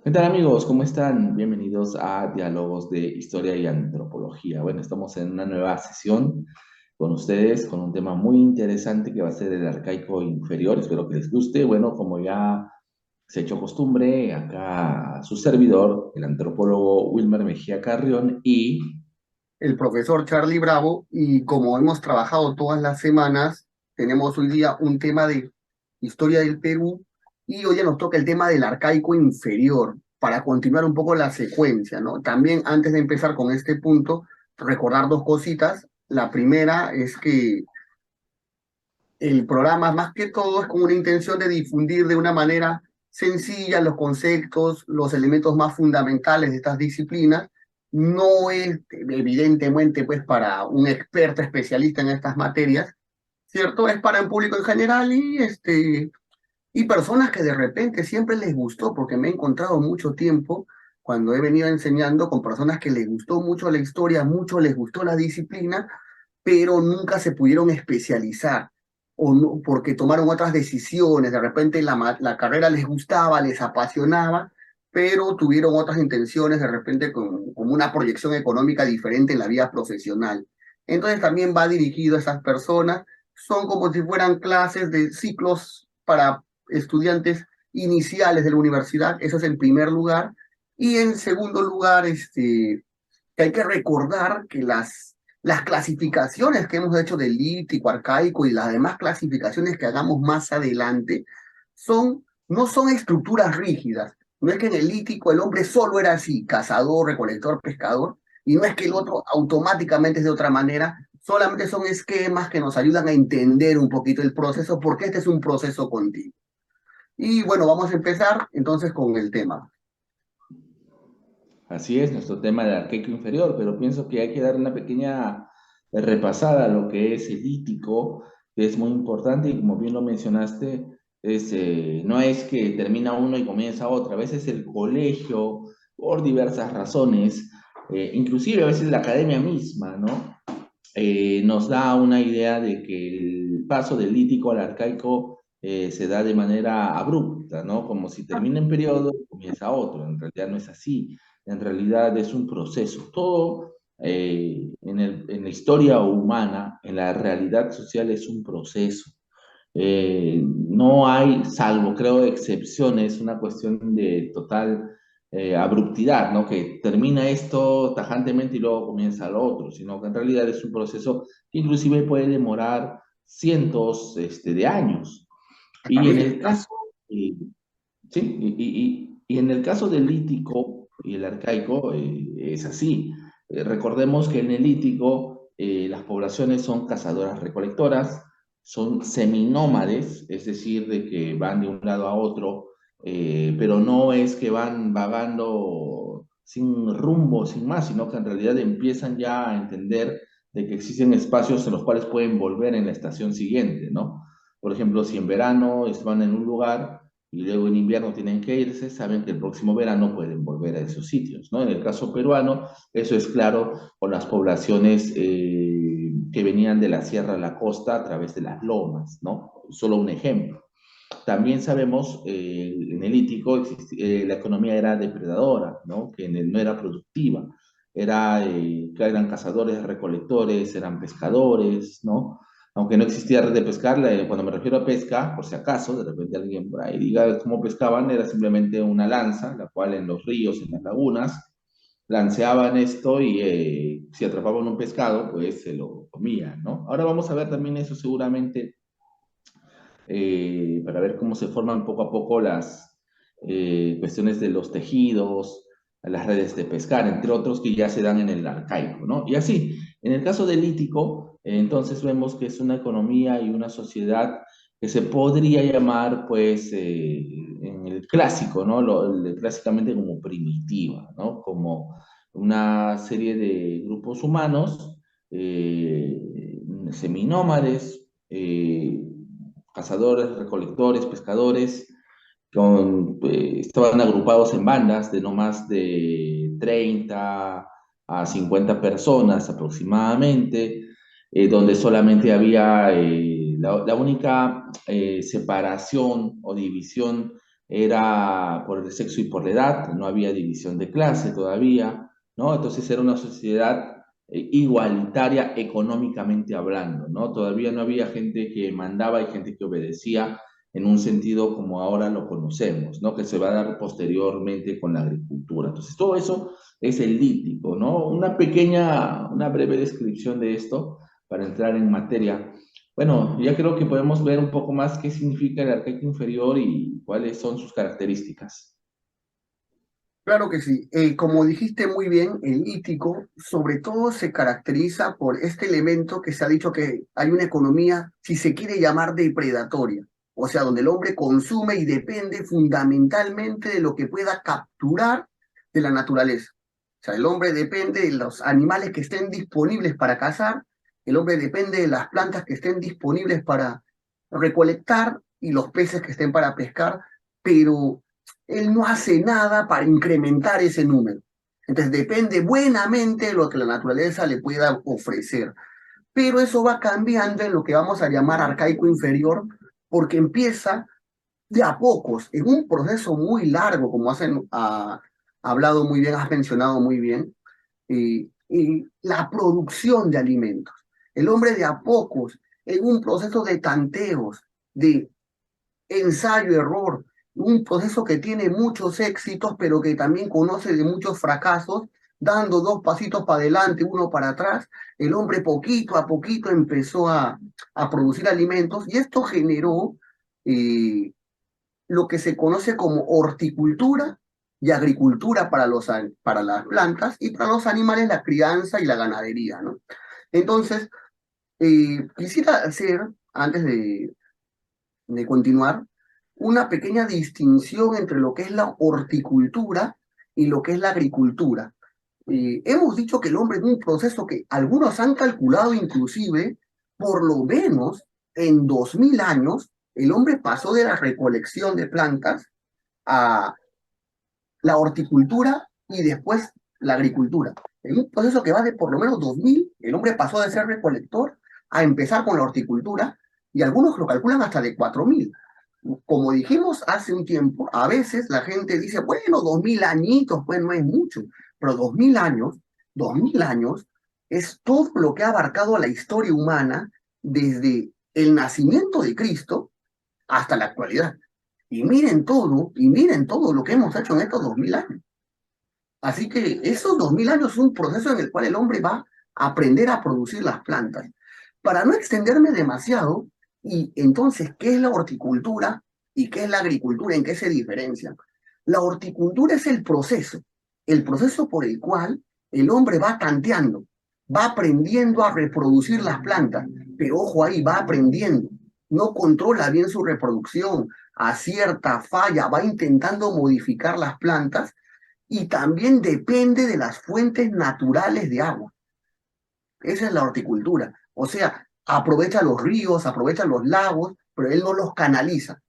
¿Qué tal amigos? ¿Cómo están? Bienvenidos a Diálogos de Historia y Antropología. Bueno, estamos en una nueva sesión con ustedes con un tema muy interesante que va a ser el arcaico inferior. Espero que les guste. Bueno, como ya se ha hecho costumbre, acá su servidor, el antropólogo Wilmer Mejía Carrión y El profesor Charlie Bravo, y como hemos trabajado todas las semanas, tenemos hoy día un tema de historia del Perú y hoy ya nos toca el tema del arcaico inferior para continuar un poco la secuencia, ¿no? También antes de empezar con este punto, recordar dos cositas. La primera es que el programa más que todo es con una intención de difundir de una manera sencilla los conceptos, los elementos más fundamentales de estas disciplinas. No es evidentemente pues para un experto especialista en estas materias, ¿cierto? Es para el público en general y personas que de repente siempre les gustó, porque me he encontrado mucho tiempo cuando he venido enseñando con personas que les gustó mucho la historia, mucho les gustó la disciplina, pero nunca se pudieron especializar o no, porque tomaron otras decisiones, de repente la carrera les gustaba, les apasionaba, pero tuvieron otras intenciones, de repente con una proyección económica diferente en la vida profesional. Entonces también va dirigido a esas personas, son como si fueran clases de ciclos para estudiantes iniciales de la universidad, eso es en primer lugar, y en segundo lugar, que hay que recordar que las clasificaciones que hemos hecho del lítico, arcaico y las demás clasificaciones que hagamos más adelante no son estructuras rígidas. No es que en el lítico el hombre solo era así, cazador, recolector, pescador, y no es que el otro automáticamente es de otra manera, solamente son esquemas que nos ayudan a entender un poquito el proceso, porque este es un proceso continuo. Y bueno, vamos a empezar entonces con el tema. así es nuestro tema del arcaico inferior, pero pienso que hay que dar una pequeña repasada a lo que es el lítico, que es muy importante y como bien lo mencionaste, no es que termina uno y comienza otro, a veces el colegio, por diversas razones, inclusive a veces la academia misma, ¿no? Nos da una idea de que el paso del lítico al arcaico se da de manera abrupta, ¿no? Como si termina en periodo y comienza otro. En realidad no es así. En realidad es un proceso. Todo en la historia humana, en la realidad social, es un proceso. No hay, salvo creo, excepciones, una cuestión de total abruptidad, ¿no? Que termina esto tajantemente y luego comienza lo otro, sino que en realidad es un proceso que inclusive puede demorar cientos de años. Hasta Y en miles. el caso, eh, sí, y en el caso del lítico y el arcaico es así. Recordemos que en el lítico las poblaciones son cazadoras-recolectoras, son seminómades, es decir, de que van de un lado a otro, pero no es que van vagando sin rumbo, sin más, sino que en realidad empiezan ya a entender de que existen espacios en los cuales pueden volver en la estación siguiente, ¿no? Por ejemplo, si en verano van en un lugar y luego en invierno tienen que irse, saben que el próximo verano pueden volver a esos sitios, ¿no? En el caso peruano, eso es claro con las poblaciones que venían de la sierra a la costa a través de las lomas, ¿no? Solo un ejemplo. También sabemos, en el Lítico la economía era depredadora, ¿no? Que no era productiva. Que eran cazadores, recolectores, eran pescadores, ¿no? Aunque no existía red de pescar, cuando me refiero a pesca, por si acaso, de repente alguien por ahí diga cómo pescaban, era simplemente una lanza, la cual en los ríos, en las lagunas, lanceaban esto y si atrapaban un pescado, pues se lo comían, ¿no? Ahora vamos a ver también eso seguramente para ver cómo se forman poco a poco las cuestiones de los tejidos, las redes de pescar, entre otros que ya se dan en el arcaico, ¿no? Y así, en el caso del lítico, entonces vemos que es una economía y una sociedad que se podría llamar, pues, en el clásico, ¿no? Clásicamente como primitiva, ¿no? Como una serie de grupos humanos seminómades, cazadores, recolectores, pescadores, estaban agrupados en bandas de no más de 30 a 50 personas aproximadamente, donde solamente había la única separación o división era por el sexo y por la edad, no había división de clase todavía, ¿no? Entonces era una sociedad igualitaria económicamente hablando, ¿no? Todavía no había gente que mandaba y gente que obedecía en un sentido como ahora lo conocemos, ¿no? Que se va a dar posteriormente con la agricultura. Entonces, todo eso es el lítico, ¿no? Una breve descripción de esto para entrar en materia. Bueno, ya creo que podemos ver un poco más qué significa el arcaico inferior y cuáles son sus características. Claro que sí. Como dijiste muy bien, el lítico sobre todo se caracteriza por este elemento que se ha dicho que hay una economía, si se quiere llamar, depredatoria, o sea, donde el hombre consume y depende fundamentalmente de lo que pueda capturar de la naturaleza. O sea, el hombre depende de los animales que estén disponibles para cazar, el hombre depende de las plantas que estén disponibles para recolectar y los peces que estén para pescar, pero él no hace nada para incrementar ese número. Entonces depende buenamente de lo que la naturaleza le pueda ofrecer. Pero eso va cambiando en lo que vamos a llamar arcaico inferior, porque empieza de a pocos, en un proceso muy largo, como hablado muy bien, has mencionado muy bien, la producción de alimentos. El hombre de a pocos, en un proceso de tanteos, de ensayo-error, un proceso que tiene muchos éxitos, pero que también conoce de muchos fracasos, dando dos pasitos para adelante, uno para atrás. El hombre poquito a poquito empezó a producir alimentos y esto generó eh, lo que se conoce como horticultura y agricultura para las plantas y para los animales la crianza y la ganadería, ¿no? Entonces, quisiera hacer, antes de continuar, una pequeña distinción entre lo que es la horticultura y lo que es la agricultura. Hemos dicho que el hombre es un proceso que algunos han calculado inclusive, por lo menos en 2000 años, el hombre pasó de la recolección de plantas a la horticultura y después la agricultura. En un proceso que va de por lo menos 2000, el hombre pasó de ser recolector a empezar con la horticultura y algunos lo calculan hasta de 4000. Como dijimos hace un tiempo, a veces la gente dice, bueno, 2000 añitos, pues no es mucho, pero 2000 años, 2000 años es todo lo que ha abarcado la historia humana desde el nacimiento de Cristo hasta la actualidad. Y miren todo lo que hemos hecho en estos 2000 años. Así que esos 2000 años es un proceso en el cual el hombre va a aprender a producir las plantas. Para no extenderme demasiado, y entonces, ¿qué es la horticultura y qué es la agricultura? ¿En qué se diferencian? La horticultura es el proceso por el cual el hombre va tanteando, va aprendiendo a reproducir las plantas, pero ojo ahí, va aprendiendo, no controla bien su reproducción, acierta, falla, va intentando modificar las plantas y también depende de las fuentes naturales de agua. Esa es la horticultura. O sea, aprovecha los ríos, aprovecha los lagos, pero él no los canaliza.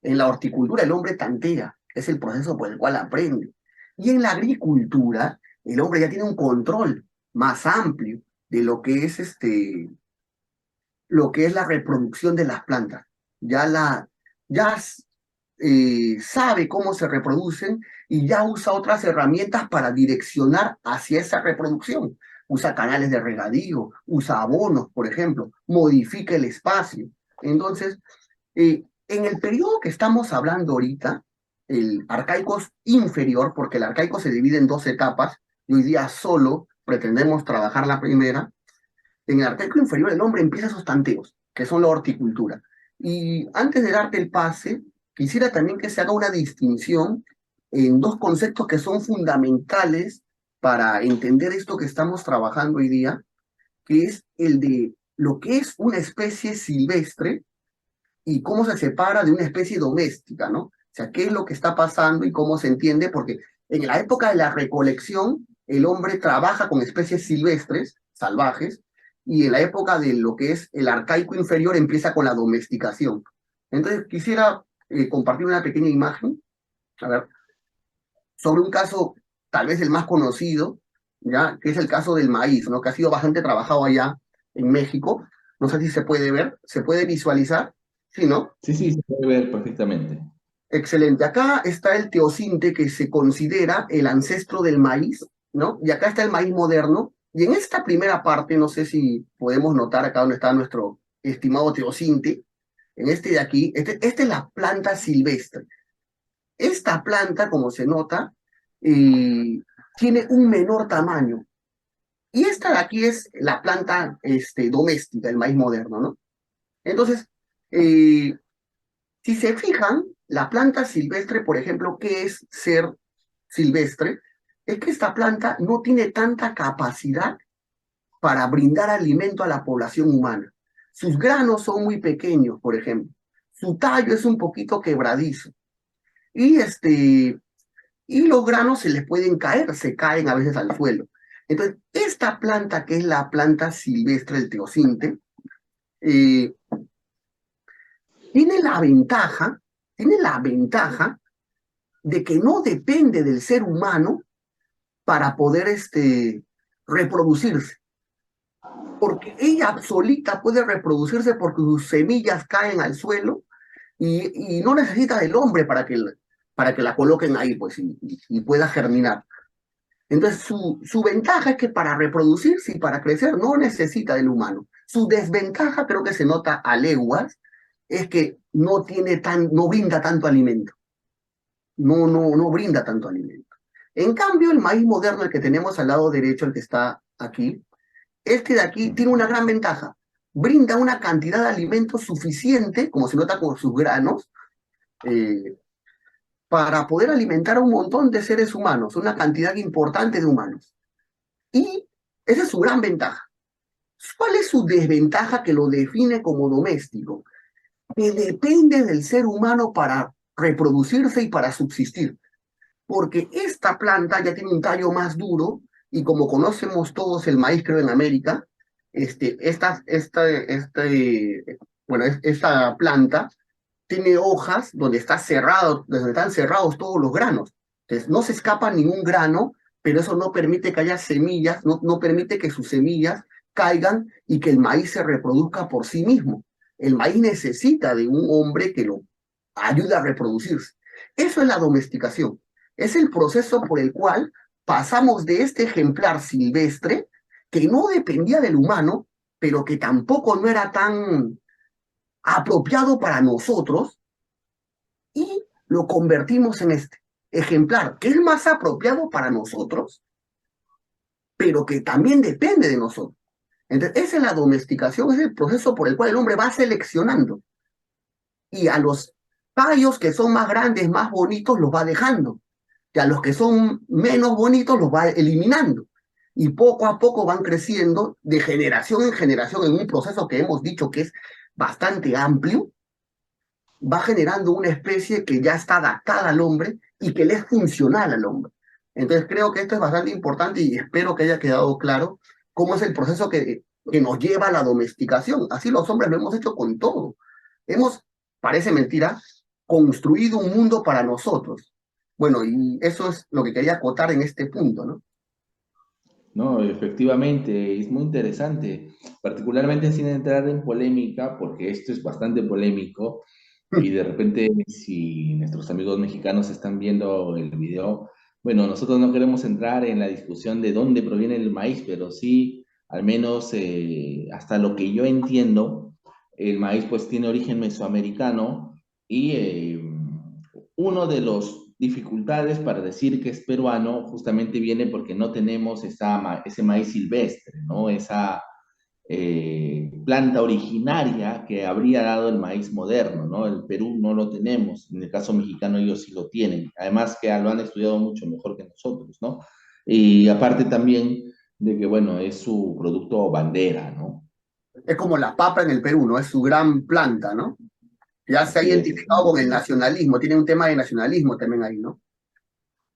En la horticultura el hombre tantea, es el proceso por el cual aprende. Y en la agricultura el hombre ya tiene un control más amplio de lo que es la reproducción de las plantas. Ya la, ya sabe cómo se reproducen y ya usa otras herramientas para direccionar hacia esa reproducción. Usa canales de regadío, usa abonos, por ejemplo, modifica el espacio. Entonces, en el periodo que estamos hablando ahorita, el arcaico inferior, porque el arcaico se divide en dos etapas, y hoy día solo pretendemos trabajar la primera. En el arcaico inferior el hombre empieza esos tanteos, que son la horticultura. Y antes de darte el pase, quisiera también que se haga una distinción en dos conceptos que son fundamentales para entender esto que estamos trabajando hoy día, que es el de lo que es una especie silvestre y cómo se separa de una especie doméstica, ¿no? O sea, qué es lo que está pasando y cómo se entiende, porque en la época de la recolección, el hombre trabaja con especies silvestres, salvajes, y en la época de lo que es el arcaico inferior empieza con la domesticación. Entonces, quisiera compartir una pequeña imagen, a ver, sobre un caso, tal vez el más conocido, ¿ya? Que es el caso del maíz, ¿no? Que ha sido bastante trabajado allá en México. No sé si se puede ver, se puede visualizar, ¿sí, no? Sí, sí, se puede ver perfectamente. Excelente. Acá está el teosinte que se considera el ancestro del maíz, ¿no? Y acá está el maíz moderno. Y en esta primera parte, no sé si podemos notar acá donde está nuestro estimado teosinte, en este de aquí, esta es la planta silvestre. Esta planta, como se nota, tiene un menor tamaño. Y esta de aquí es la planta doméstica, el maíz moderno, ¿no? Entonces, eh, si se fijan, la planta silvestre, por ejemplo, ¿qué es ser silvestre? Es que esta planta no tiene tanta capacidad para brindar alimento a la población humana. Sus granos son muy pequeños, por ejemplo. Su tallo es un poquito quebradizo. Y, y los granos se les pueden caer, se caen a veces al suelo. Entonces, esta planta, que es la planta silvestre, el teosinte, eh, tiene la ventaja, tiene la ventaja de que no depende del ser humano para poder reproducirse, porque ella solita puede reproducirse porque sus semillas caen al suelo y no necesita del hombre para que la coloquen ahí pues, y pueda germinar. Entonces, su ventaja es que para reproducirse y para crecer no necesita del humano. Su desventaja, creo que se nota a leguas, es que no brinda tanto alimento. No brinda tanto alimento. En cambio, el maíz moderno, el que tenemos al lado derecho, el que está aquí, este de aquí tiene una gran ventaja. Brinda una cantidad de alimento suficiente, como se nota con sus granos, eh, para poder alimentar a un montón de seres humanos, una cantidad importante de humanos. Y esa es su gran ventaja. ¿Cuál es su desventaja que lo define como doméstico? Que depende del ser humano para reproducirse y para subsistir. Porque esta planta ya tiene un tallo más duro y como conocemos todos el maíz, creo, en América, esta planta tiene hojas donde está cerrado, donde están cerrados todos los granos. Entonces, no se escapa ningún grano, pero eso no permite que haya semillas, no permite que sus semillas caigan y que el maíz se reproduzca por sí mismo. El maíz necesita de un hombre que lo ayude a reproducirse. Eso es la domesticación. Es el proceso por el cual pasamos de este ejemplar silvestre que no dependía del humano, pero que tampoco no era tan apropiado para nosotros, y lo convertimos en este ejemplar que es más apropiado para nosotros, pero que también depende de nosotros. Entonces, esa es la domesticación, es el proceso por el cual el hombre va seleccionando y a los tallos que son más grandes, más bonitos, los va dejando, y a los que son menos bonitos los va eliminando. Y poco a poco van creciendo de generación en generación en un proceso que hemos dicho que es bastante amplio, va generando una especie que ya está adaptada al hombre y que le es funcional al hombre. Entonces creo que esto es bastante importante y espero que haya quedado claro cómo es el proceso que nos lleva a la domesticación. Así los hombres lo hemos hecho con todo. Hemos, parece mentira, construido un mundo para nosotros. Bueno, y eso es lo que quería acotar en este punto, ¿no? No, efectivamente, es muy interesante, particularmente sin entrar en polémica, porque esto es bastante polémico y de repente si nuestros amigos mexicanos están viendo el video, bueno, nosotros no queremos entrar en la discusión de dónde proviene el maíz, pero sí, al menos hasta lo que yo entiendo, el maíz pues tiene origen mesoamericano y uno de los dificultades para decir que es peruano justamente viene porque no tenemos ese maíz silvestre, ¿no? Esa planta originaria que habría dado el maíz moderno, ¿no? El Perú no lo tenemos, en el caso mexicano ellos sí lo tienen, además que lo han estudiado mucho mejor que nosotros, ¿no? Y aparte también de que, bueno, es su producto bandera, ¿no? Es como la papa en el Perú, ¿no? Es su gran planta, ¿no? Ya se ha Así es. identificado con el nacionalismo, tiene un tema de nacionalismo también ahí, ¿no?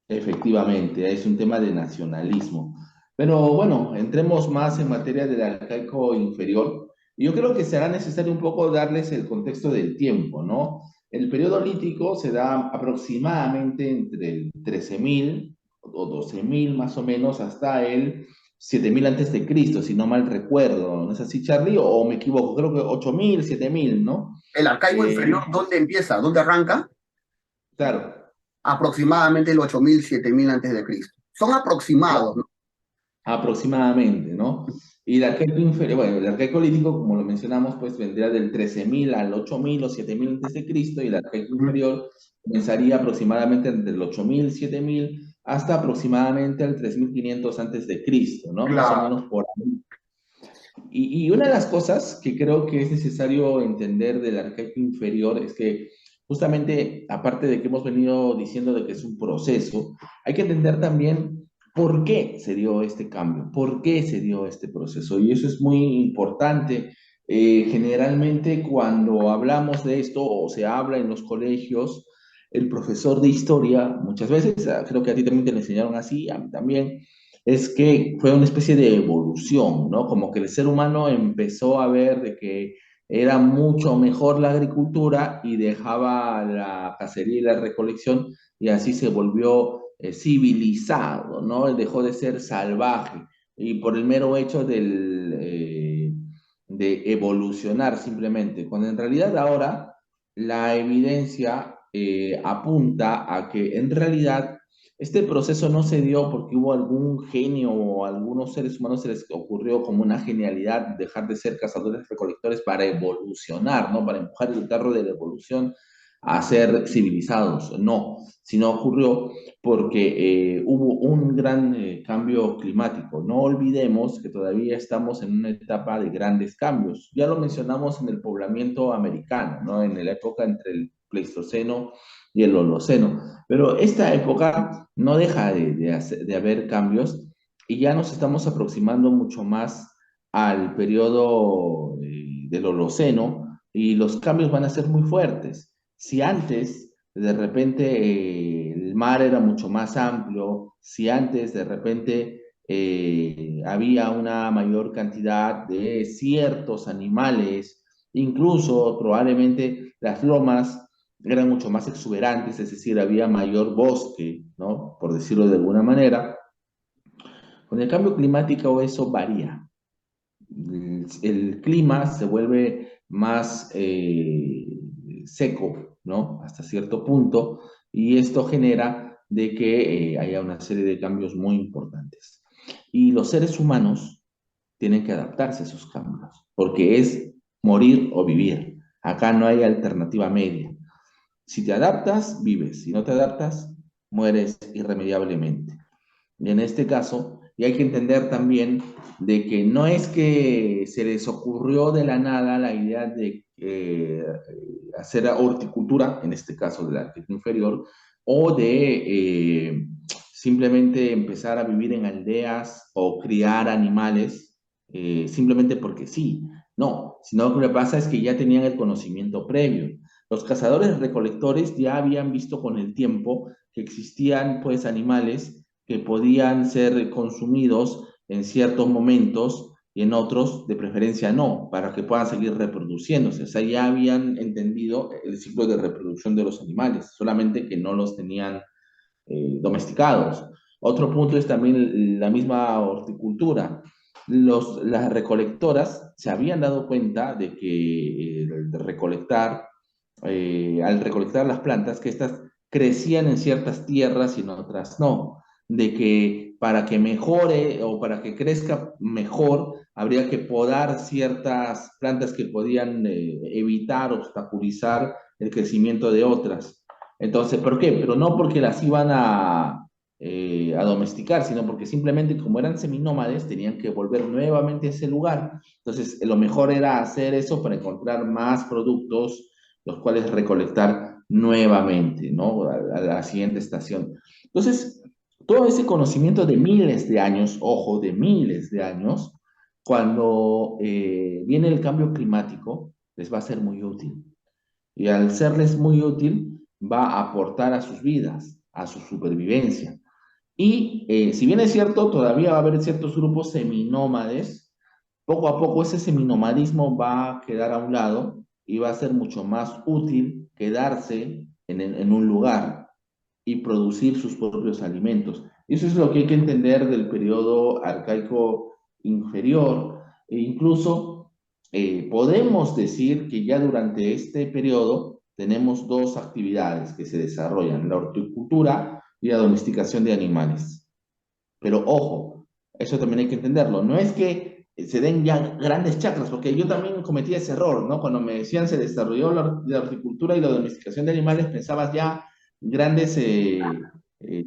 Efectivamente, es un tema de nacionalismo. Pero bueno, entremos más en materia del arcaico inferior. Yo creo que será necesario un poco darles el contexto del tiempo, ¿no? El periodo lítico se da aproximadamente entre el 13.000 o 12.000 más o menos hasta el 7.000 antes de Cristo, si no mal recuerdo. ¿No es así, Charlie? ¿O me equivoco? Creo que 8.000, 7.000, ¿no? El arcaico Eh, inferior, ¿dónde empieza? ¿Dónde arranca? Claro, aproximadamente el 8000, 7000 antes de Cristo. Son aproximados, ¿no? aproximadamente, ¿no? Y el arcaico inferior, bueno, el arcaico lítico, como lo mencionamos, pues vendría del 13.000 al 8.000 o 7.000 antes de Cristo, y el arcaico Ujú. inferior comenzaría aproximadamente entre el 8.000, 7.000, hasta aproximadamente el 3.500 antes de Cristo, ¿no? Más o Claro. menos por ahí. Y una de las cosas que creo que es necesario entender del arcaico inferior es que justamente, aparte de que hemos venido diciendo de que es un proceso, hay que entender también por qué se dio este cambio, por qué se dio este proceso. Y eso es muy importante. Generalmente cuando hablamos de esto o se habla en los colegios, el profesor de historia, muchas veces, creo que a ti también te lo enseñaron así, a mí también, es que fue una especie de evolución, ¿no? Como que el ser humano empezó a ver de que era mucho mejor la agricultura y dejaba la cacería y la recolección y así se volvió civilizado, ¿no? Dejó de ser salvaje y por el mero hecho de evolucionar simplemente, cuando en realidad ahora la evidencia apunta a que en realidad este proceso no se dio porque hubo algún genio o a algunos seres humanos se les ocurrió como una genialidad dejar de ser cazadores recolectores para evolucionar, ¿no? Para empujar el carro de la evolución a ser civilizados. No, sino ocurrió porque hubo un gran cambio climático. No olvidemos que todavía estamos en una etapa de grandes cambios. Ya lo mencionamos en el poblamiento americano, ¿no? En la época entre el Pleistoceno y el Holoceno. Pero esta época no deja de haber cambios y ya nos estamos aproximando mucho más al periodo del Holoceno y los cambios van a ser muy fuertes. Si antes de repente el mar era mucho más amplio, si antes de repente había una mayor cantidad de ciertos animales, incluso probablemente las lomas eran mucho más exuberantes, es decir, había mayor bosque, ¿no? Por decirlo de alguna manera. Con el cambio climático eso varía. El clima se vuelve más seco, ¿no? Hasta cierto punto, y esto genera de que haya una serie de cambios muy importantes. Y los seres humanos tienen que adaptarse a esos cambios, porque es morir o vivir. Acá no hay alternativa media. Si te adaptas, vives. Si no te adaptas, mueres irremediablemente. Y en este caso, y hay que entender también de que no es que se les ocurrió de la nada la idea de hacer horticultura, en este caso de la arquitectura inferior, o de simplemente empezar a vivir en aldeas o criar animales simplemente porque sí. No, sino lo que pasa es que ya tenían el conocimiento previo. Los cazadores recolectores ya habían visto con el tiempo que existían pues animales que podían ser consumidos en ciertos momentos y en otros de preferencia no, para que puedan seguir reproduciéndose. O sea, ya habían entendido el ciclo de reproducción de los animales, solamente que no los tenían domesticados. Otro punto es también la misma horticultura. Las recolectoras se habían dado cuenta de que al recolectar las plantas, que estas crecían en ciertas tierras y en otras no. De que para que mejore o para que crezca mejor, habría que podar ciertas plantas que podían evitar, obstaculizar el crecimiento de otras. Entonces, ¿por qué? Pero no porque las iban a domesticar, sino porque simplemente como eran seminómades, tenían que volver nuevamente a ese lugar. Entonces, lo mejor era hacer eso para encontrar más productos, los cuales recolectar nuevamente, ¿no? A la siguiente estación. Entonces, todo ese conocimiento de miles de años, ojo, de miles de años, cuando viene el cambio climático, les va a ser muy útil y al serles muy útil va a aportar a sus vidas, a su supervivencia. Y si bien es cierto, todavía va a haber ciertos grupos seminómades, poco a poco ese seminomadismo va a quedar a un lado y va a ser mucho más útil quedarse en un lugar y producir sus propios alimentos. Eso es lo que hay que entender del periodo arcaico inferior. E incluso podemos decir que ya durante este periodo tenemos dos actividades que se desarrollan, la horticultura y la domesticación de animales. Pero ojo, eso también hay que entenderlo. No es que se den ya grandes chacras, porque yo también cometí ese error, ¿no? Cuando me decían se desarrolló la horticultura y la domesticación de animales, pensabas ya grandes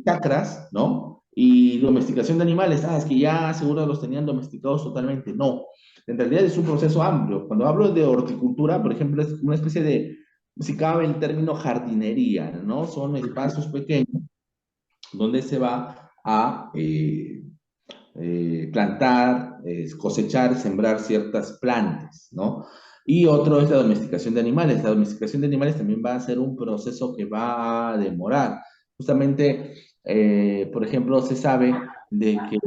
chacras, ¿no? Y domesticación de animales, es que ya seguro los tenían domesticados totalmente. No, en realidad es un proceso amplio. Cuando hablo de horticultura, por ejemplo, es una especie de, si cabe el término jardinería, ¿no? Son espacios pequeños donde se va a plantar, cosechar, sembrar ciertas plantas, ¿no? Y otro es la domesticación de animales. La domesticación de animales también va a ser un proceso que va a demorar. Justamente, por ejemplo, se sabe de que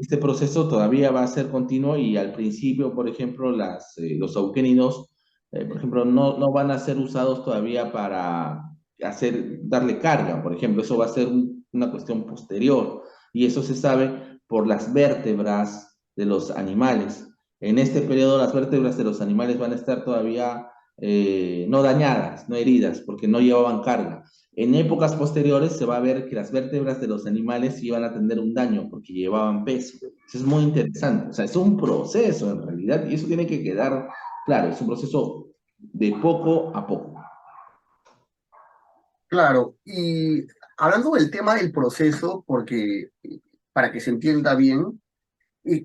este proceso todavía va a ser continuo y al principio, por ejemplo, los auquénidos, por ejemplo, no van a ser usados todavía para darle carga, por ejemplo, eso va a ser una cuestión posterior y eso se sabe por las vértebras de los animales. En este periodo las vértebras de los animales van a estar todavía no dañadas, no heridas, porque no llevaban carga. En épocas posteriores se va a ver que las vértebras de los animales iban a tener un daño porque llevaban peso. Eso es muy interesante. O sea, es un proceso en realidad y eso tiene que quedar claro. Es un proceso de poco a poco. Claro, y hablando del tema del proceso, porque para que se entienda bien,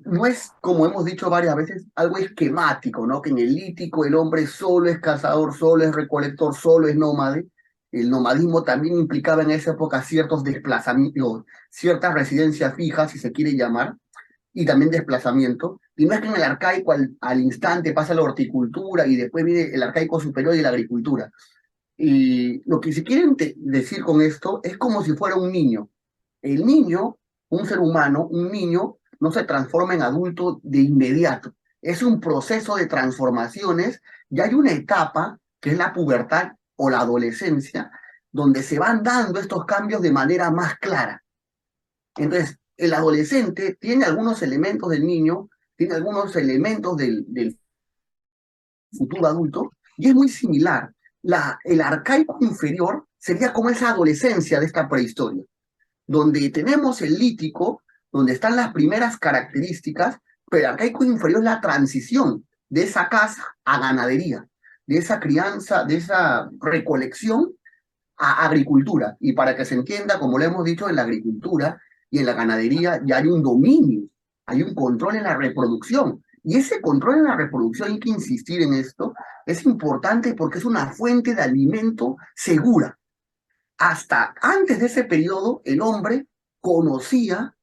no es, como hemos dicho varias veces, algo esquemático, ¿no? Que en el lítico el hombre solo es cazador, solo es recolector, solo es nómade. El nomadismo también implicaba en esa época ciertos desplazamientos, ciertas residencias fijas, si se quiere llamar, y también desplazamiento. Y no es que en el arcaico al instante pasa la horticultura y después viene el arcaico superior y la agricultura. Y lo que se quiere decir con esto es como si fuera un niño. El niño, un ser humano, un niño, no se transforma en adulto de inmediato. Es un proceso de transformaciones y hay una etapa que es la pubertad o la adolescencia, donde se van dando estos cambios de manera más clara. Entonces, el adolescente tiene algunos elementos del niño, tiene algunos elementos del futuro adulto, y es muy similar. El arcaico inferior sería como esa adolescencia de esta prehistoria, donde tenemos el lítico, donde están las primeras características, pero el arcaico inferior es la transición de esa caza a ganadería, de esa crianza, de esa recolección a agricultura. Y para que se entienda, como lo hemos dicho, en la agricultura y en la ganadería ya hay un dominio, hay un control en la reproducción. Y ese control en la reproducción, hay que insistir en esto, es importante porque es una fuente de alimento segura. Hasta antes de ese periodo, el hombre conocía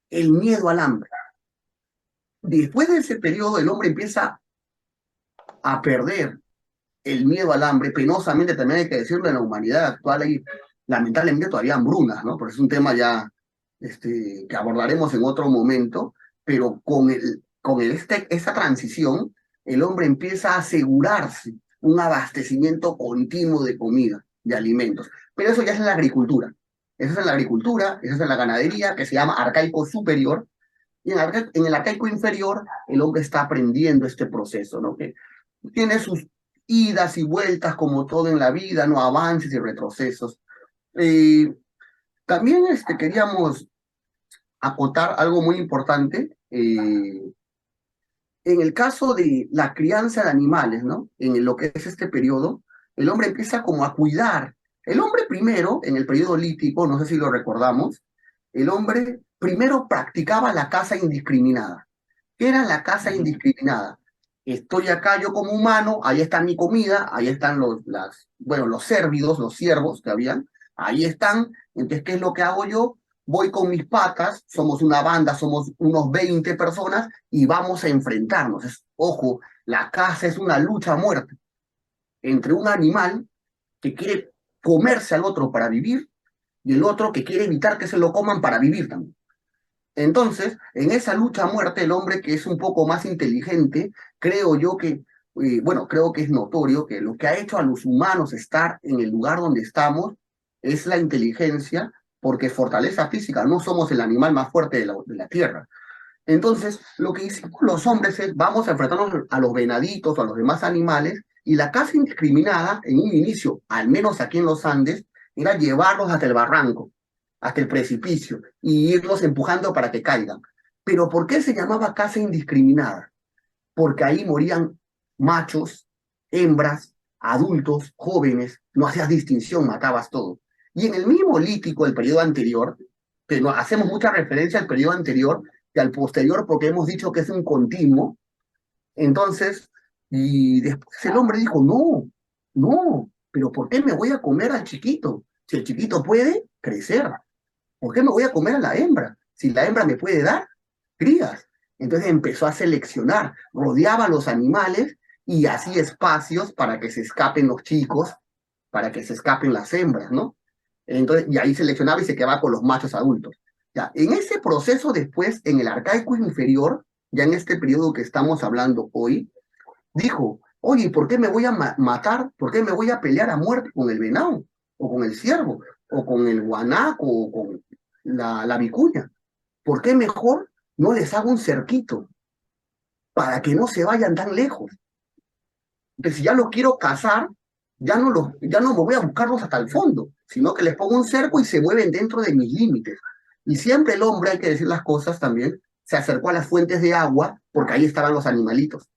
el miedo al hambre. Después de ese periodo, el hombre empieza a perder el miedo al hambre. Penosamente también hay que decirlo, en la humanidad actual hay lamentablemente todavía hambrunas, ¿no? Porque es un tema ya que abordaremos en otro momento, pero esta transición, el hombre empieza a asegurarse un abastecimiento continuo de comida, de alimentos. Pero eso ya es en la agricultura. Eso es en la agricultura, eso es en la ganadería, que se llama arcaico superior, y en el arcaico inferior, el hombre está aprendiendo este proceso, ¿no? Que tiene sus idas y vueltas como todo en la vida, no avances y retrocesos. Eh, También queríamos acotar algo muy importante. En el caso de la crianza de animales, ¿no? En lo que es este periodo, el hombre empieza como a cuidar. El hombre primero, en el periodo lítico, no sé si lo recordamos, el hombre primero practicaba la caza indiscriminada. ¿Qué era la caza indiscriminada? Estoy acá yo como humano, ahí está mi comida, ahí están los cérvidos, los ciervos que habían, ahí están. Entonces, ¿qué es lo que hago yo? Voy con mis patas, somos una banda, somos unos 20 personas y vamos a enfrentarnos. Ojo, la caza es una lucha a muerte entre un animal que quiere comerse al otro para vivir y el otro que quiere evitar que se lo coman para vivir también. Entonces, en esa lucha a muerte, el hombre que es un poco más inteligente, creo yo que, creo que es notorio que lo que ha hecho a los humanos estar en el lugar donde estamos es la inteligencia, porque fortaleza física, no somos el animal más fuerte de la tierra. Entonces, lo que hicimos los hombres es, vamos a enfrentarnos a los venaditos o a los demás animales Y la caza indiscriminada, en un inicio, al menos aquí en los Andes, era llevarlos hasta el barranco, hasta el precipicio, y irlos empujando para que caigan. Pero ¿por qué se llamaba caza indiscriminada? Porque ahí morían machos, hembras, adultos, jóvenes, no hacías distinción, matabas todo. Y en el mismo lítico, el periodo anterior, que no, hacemos mucha referencia al periodo anterior y al posterior porque hemos dicho que es un continuo, entonces, y después el hombre dijo, no, no, pero ¿por qué me voy a comer al chiquito? Si el chiquito puede crecer, ¿por qué me voy a comer a la hembra? Si la hembra me puede dar crías. Entonces empezó a seleccionar, rodeaba a los animales y hacía espacios para que se escapen los chicos, para que se escapen las hembras, ¿no? Entonces, y ahí seleccionaba y se quedaba con los machos adultos. Ya, en ese proceso después, en el arcaico inferior, ya en este periodo que estamos hablando hoy, dijo, oye, ¿por qué me voy a matar? ¿Por qué me voy a pelear a muerte con el venado? O con el ciervo, o con el guanaco, o con la vicuña. ¿Por qué mejor no les hago un cerquito para que no se vayan tan lejos? Que si ya los quiero cazar, ya no me voy a buscarlos hasta el fondo, sino que les pongo un cerco y se mueven dentro de mis límites. Y siempre el hombre, hay que decir las cosas también, se acercó a las fuentes de agua porque ahí estaban los animalitos.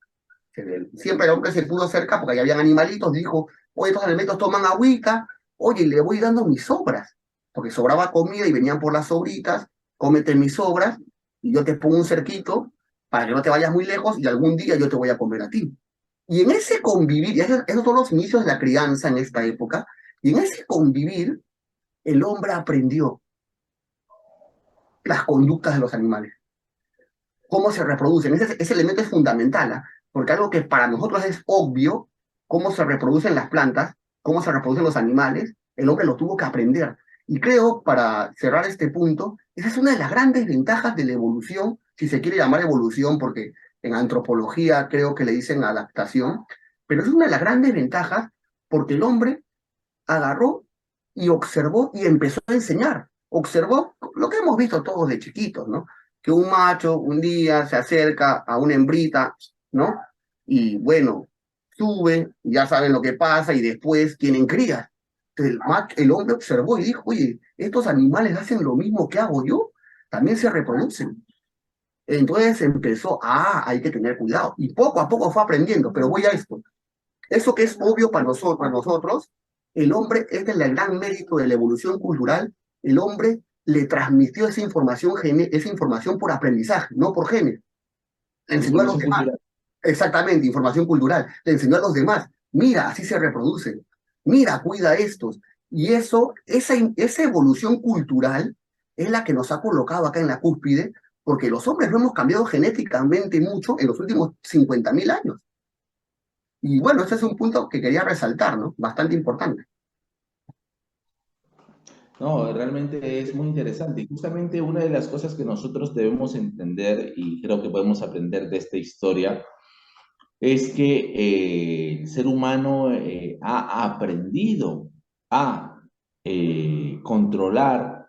Siempre el hombre se pudo acercar porque ahí habían animalitos, dijo, oye, estos animalitos toman agüita, oye, le voy dando mis sobras, porque sobraba comida y venían por las sobritas, cómete mis sobras y yo te pongo un cerquito para que no te vayas muy lejos y algún día yo te voy a comer a ti. Y en ese convivir, y esos son los inicios de la crianza en esta época, y en ese convivir el hombre aprendió las conductas de los animales, cómo se reproducen. Ese elemento es fundamental, ¿ah? Porque algo que para nosotros es obvio, cómo se reproducen las plantas, cómo se reproducen los animales, el hombre lo tuvo que aprender. Y creo, para cerrar este punto, esa es una de las grandes ventajas de la evolución, si se quiere llamar evolución, porque en antropología creo que le dicen adaptación, pero es una de las grandes ventajas porque el hombre agarró y observó y empezó a enseñar. Observó lo que hemos visto todos de chiquitos, ¿no? Que un macho un día se acerca a una hembrita, ¿no? Y bueno, sube, ya saben lo que pasa y después tienen crías. Entonces el hombre observó y dijo, oye, estos animales hacen lo mismo que hago yo, también se reproducen. Entonces empezó, hay que tener cuidado. Y poco a poco fue aprendiendo, pero voy a esto. Eso que es obvio para nosotros, el hombre, este es el gran mérito de la evolución cultural, el hombre le transmitió esa información por aprendizaje, no por genes. Le enseñó a los Información demás, cultural. exactamente, información cultural, le enseñó a los demás, mira, así se reproducen, mira, cuida estos. Y eso, esa evolución cultural es la que nos ha colocado acá en la cúspide, porque los hombres no hemos cambiado genéticamente mucho en los últimos 50.000 años. Y bueno, este es un punto que quería resaltar, ¿no? Bastante importante. No, realmente es muy interesante. Y justamente una de las cosas que nosotros debemos entender, y creo que podemos aprender de esta historia, es que el ser humano ha aprendido a controlar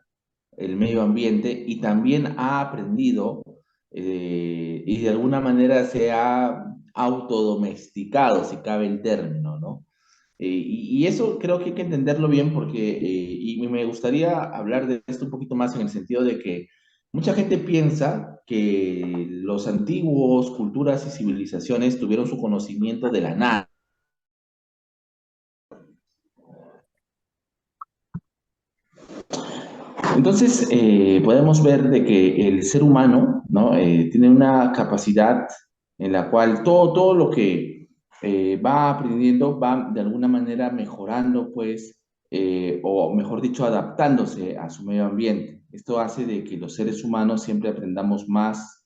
el medio ambiente y también ha aprendido y de alguna manera se ha autodomesticado, si cabe el término, ¿no? Y eso creo que hay que entenderlo bien porque, y me gustaría hablar de esto un poquito más en el sentido de que mucha gente piensa que los antiguos culturas y civilizaciones tuvieron su conocimiento de la nada. Entonces, podemos ver de que el ser humano, ¿no? Tiene una capacidad en la cual todo lo que va aprendiendo va de alguna manera mejorando, pues, o mejor dicho, adaptándose a su medio ambiente. Esto hace de que los seres humanos siempre aprendamos más.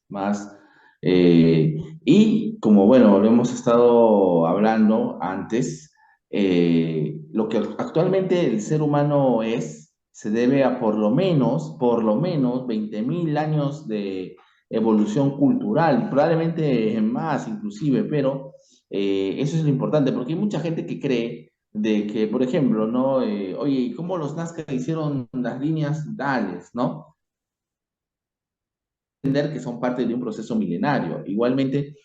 eh, y como, bueno, lo hemos estado hablando antes, lo que actualmente el ser humano es se debe a por lo menos 20.000 años de evolución cultural, probablemente más inclusive, pero eso es lo importante, porque hay mucha gente que cree de que, por ejemplo, ¿no? Oye, ¿cómo los Nazca hicieron las líneas dales, ¿no? entender que son parte de un proceso milenario. Igualmente,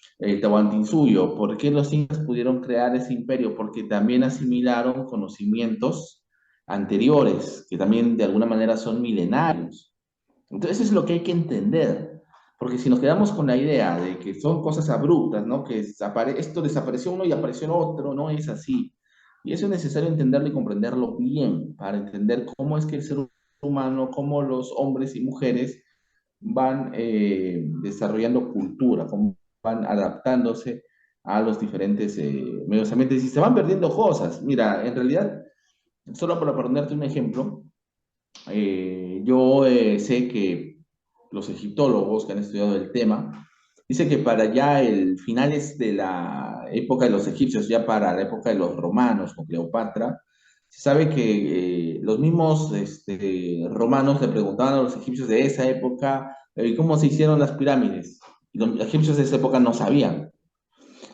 Tahuantinsuyo, ¿por qué los incas pudieron crear ese imperio? Porque también asimilaron conocimientos anteriores, que también de alguna manera son milenarios. Entonces, eso es lo que hay que entender. Porque si nos quedamos con la idea de que son cosas abruptas, ¿no? Que esto desapareció uno y apareció el otro, no es así. Y eso es necesario entenderlo y comprenderlo bien para entender cómo es que el ser humano, cómo los hombres y mujeres van desarrollando cultura, cómo van adaptándose a los diferentes medios ambientes y se van perdiendo cosas. Mira, en realidad, solo para ponerte un ejemplo, yo sé que los egiptólogos que han estudiado el tema dicen que para ya el finales de la época de los egipcios, ya para la época de los romanos con Cleopatra, se sabe que los mismos romanos le preguntaban a los egipcios de esa época cómo se hicieron las pirámides. Y los egipcios de esa época no sabían.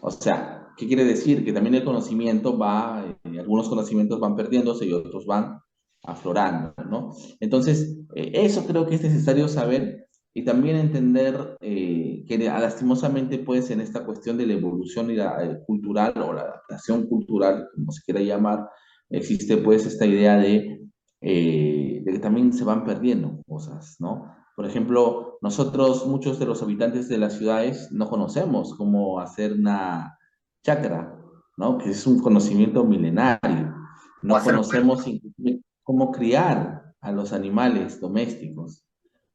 O sea, ¿qué quiere decir? Que también el conocimiento va, algunos conocimientos van perdiéndose y otros van aflorando, ¿no? Entonces, eso creo que es necesario saber y también entender que lastimosamente, pues, en esta cuestión de la evolución y la, cultural o la adaptación cultural, como se quiera llamar, existe, pues, esta idea de que también se van perdiendo cosas, ¿no? Por ejemplo, nosotros, muchos de los habitantes de las ciudades, no conocemos cómo hacer una chacra, ¿no? Que es un conocimiento milenario. O No hacer conocemos inclusive cómo criar a los animales domésticos.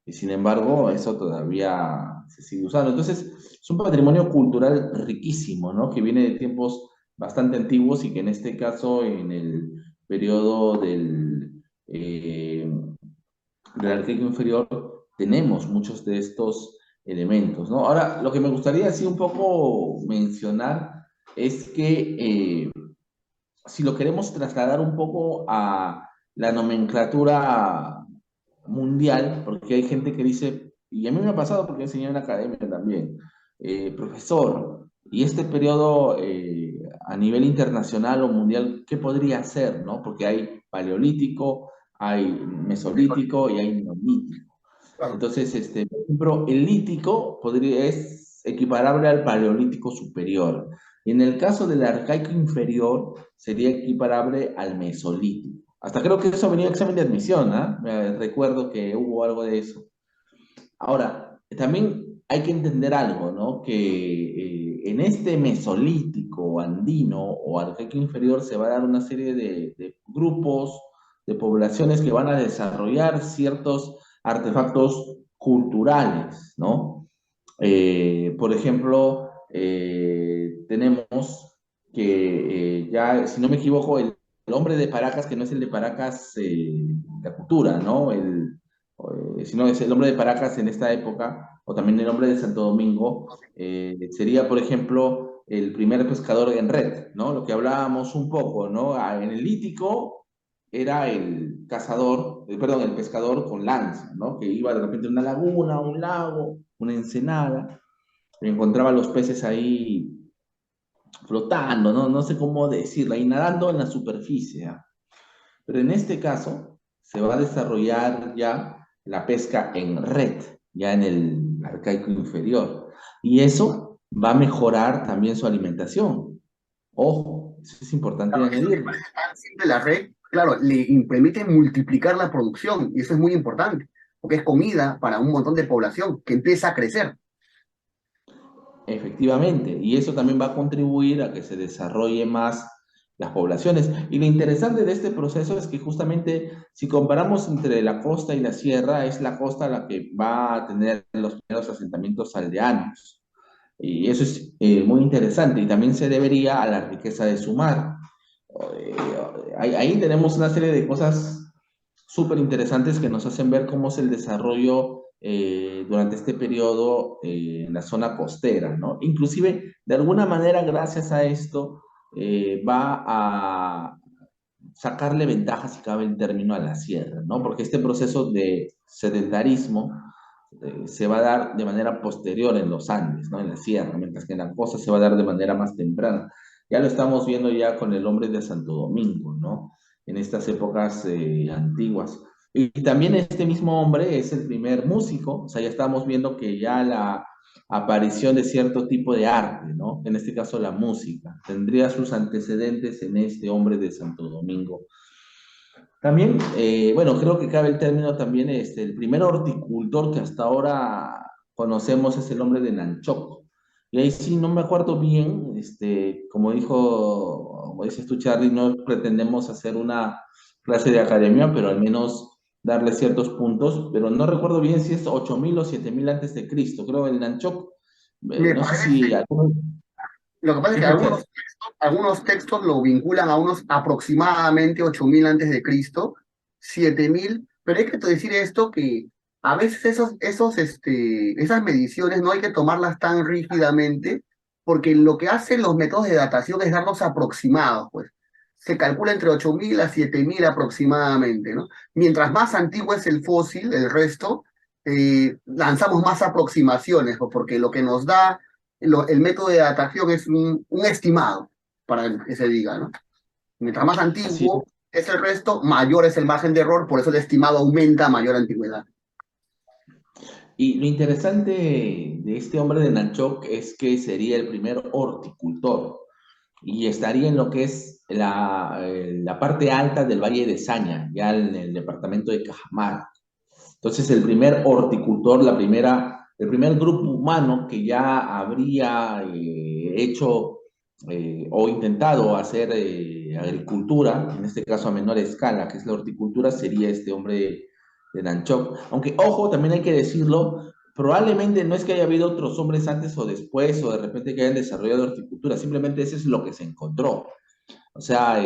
Y sin embargo, eso todavía se sigue usando. Entonces, es un patrimonio cultural riquísimo, ¿no? Que viene de tiempos bastante antiguos y que en este caso, en el periodo del arqueico inferior, tenemos muchos de estos elementos, ¿no? Ahora, lo que me gustaría así un poco mencionar es que si lo queremos trasladar un poco a la nomenclatura mundial, porque hay gente que dice, y a mí me ha pasado porque enseñé en la academia también, profesor, y este periodo a nivel internacional o mundial, ¿qué podría ser, no? Porque hay paleolítico, hay mesolítico y hay neolítico. claro. Entonces, por ejemplo, el lítico es equiparable al paleolítico superior. Y en el caso del arcaico inferior, sería equiparable al mesolítico. Hasta creo que eso venía en examen de admisión, ¿ah? Recuerdo que hubo algo de eso. Ahora, también hay que entender algo, ¿no? Que en este mesolítico andino o arcaico inferior se va a dar una serie de grupos, de poblaciones que van a desarrollar ciertos artefactos culturales, ¿no? Por ejemplo, tenemos que ya, si no me equivoco, el hombre de Paracas, que no es el de Paracas, la cultura, ¿no? Sino es el hombre de Paracas en esta época, o también el hombre de Santo Domingo, sería, por ejemplo, el primer pescador en red, ¿no? Lo que hablábamos un poco, ¿no? En el Lítico era el cazador, perdón, el pescador con lanza, ¿no? Que iba de repente a una laguna, a un lago, una ensenada, y encontraba los peces ahí flotando, ¿no? No sé cómo decirlo, ahí nadando en la superficie, ¿ah? Pero en este caso se va a desarrollar ya la pesca en red, ya en el arcaico inferior. Y eso va a mejorar también su alimentación. Ojo, eso es importante Claro, eso que añadirlo. pasa es que de la red, claro, permite multiplicar la producción y eso es muy importante, porque es comida para un montón de población que empieza a crecer. Efectivamente, y eso también va a contribuir a que se desarrolle más las poblaciones. Y lo interesante de este proceso es que justamente si comparamos entre la costa y la sierra, es la costa la que va a tener los primeros asentamientos aldeanos. Y eso es muy interesante y también se debería a la riqueza de su mar. Eh, ahí tenemos una serie de cosas súper interesantes que nos hacen ver cómo es el desarrollo durante este periodo en la zona costera, ¿no? Inclusive, de alguna manera, gracias a esto, va a sacarle ventaja, si cabe el término, a la sierra, ¿no? Porque este proceso de sedentarismo se va a dar de manera posterior en los Andes, ¿no? En la sierra, mientras que en la costa se va a dar de manera más temprana. Ya lo estamos viendo ya con el hombre de Santo Domingo, ¿no? En estas épocas antiguas. Y también este mismo hombre es el primer músico, o sea, ya estamos viendo que ya la aparición de cierto tipo de arte, ¿no? En este caso la música, tendría sus antecedentes en este hombre de Santo Domingo. También, bueno, creo que cabe el término también, el primer horticultor que hasta ahora conocemos es el hombre de Nanchoc. Y ahí sí, no me acuerdo bien, como dices tú, Charlie, no pretendemos hacer una clase de academia, pero al menos darle ciertos puntos, pero no recuerdo bien si es 8000 o 7000 antes de Cristo, creo el Nanchoc, Me no sé si... parece, lo que pasa es que Dime, Charlie. algunos textos lo vinculan a unos aproximadamente 8000 antes de Cristo, 7000, pero hay que decir esto que a veces esas mediciones no hay que tomarlas tan rígidamente, porque lo que hacen los métodos de datación es darlos aproximados, pues. Se calcula entre 8000 a 7000 aproximadamente, ¿no? Mientras más antiguo es el fósil, el resto, lanzamos más aproximaciones, pues, porque lo que nos da el método de datación es un estimado, para que se diga, ¿no? Mientras más Así antiguo es el resto, mayor es el margen de error, por eso el estimado aumenta a mayor antigüedad. Y lo interesante de este hombre de Nanchoc es que sería el primer horticultor y estaría en lo que es la parte alta del Valle de Saña, ya en el departamento de Cajamarca. Entonces, el primer horticultor, el primer grupo humano que ya habría hecho o intentado hacer agricultura, en este caso a menor escala, que es la horticultura, sería este hombre de Nanchoc. Aunque, ojo, también hay que decirlo, probablemente no es que haya habido otros hombres antes o después, o de repente que hayan desarrollado horticultura, simplemente eso es lo que se encontró. O sea,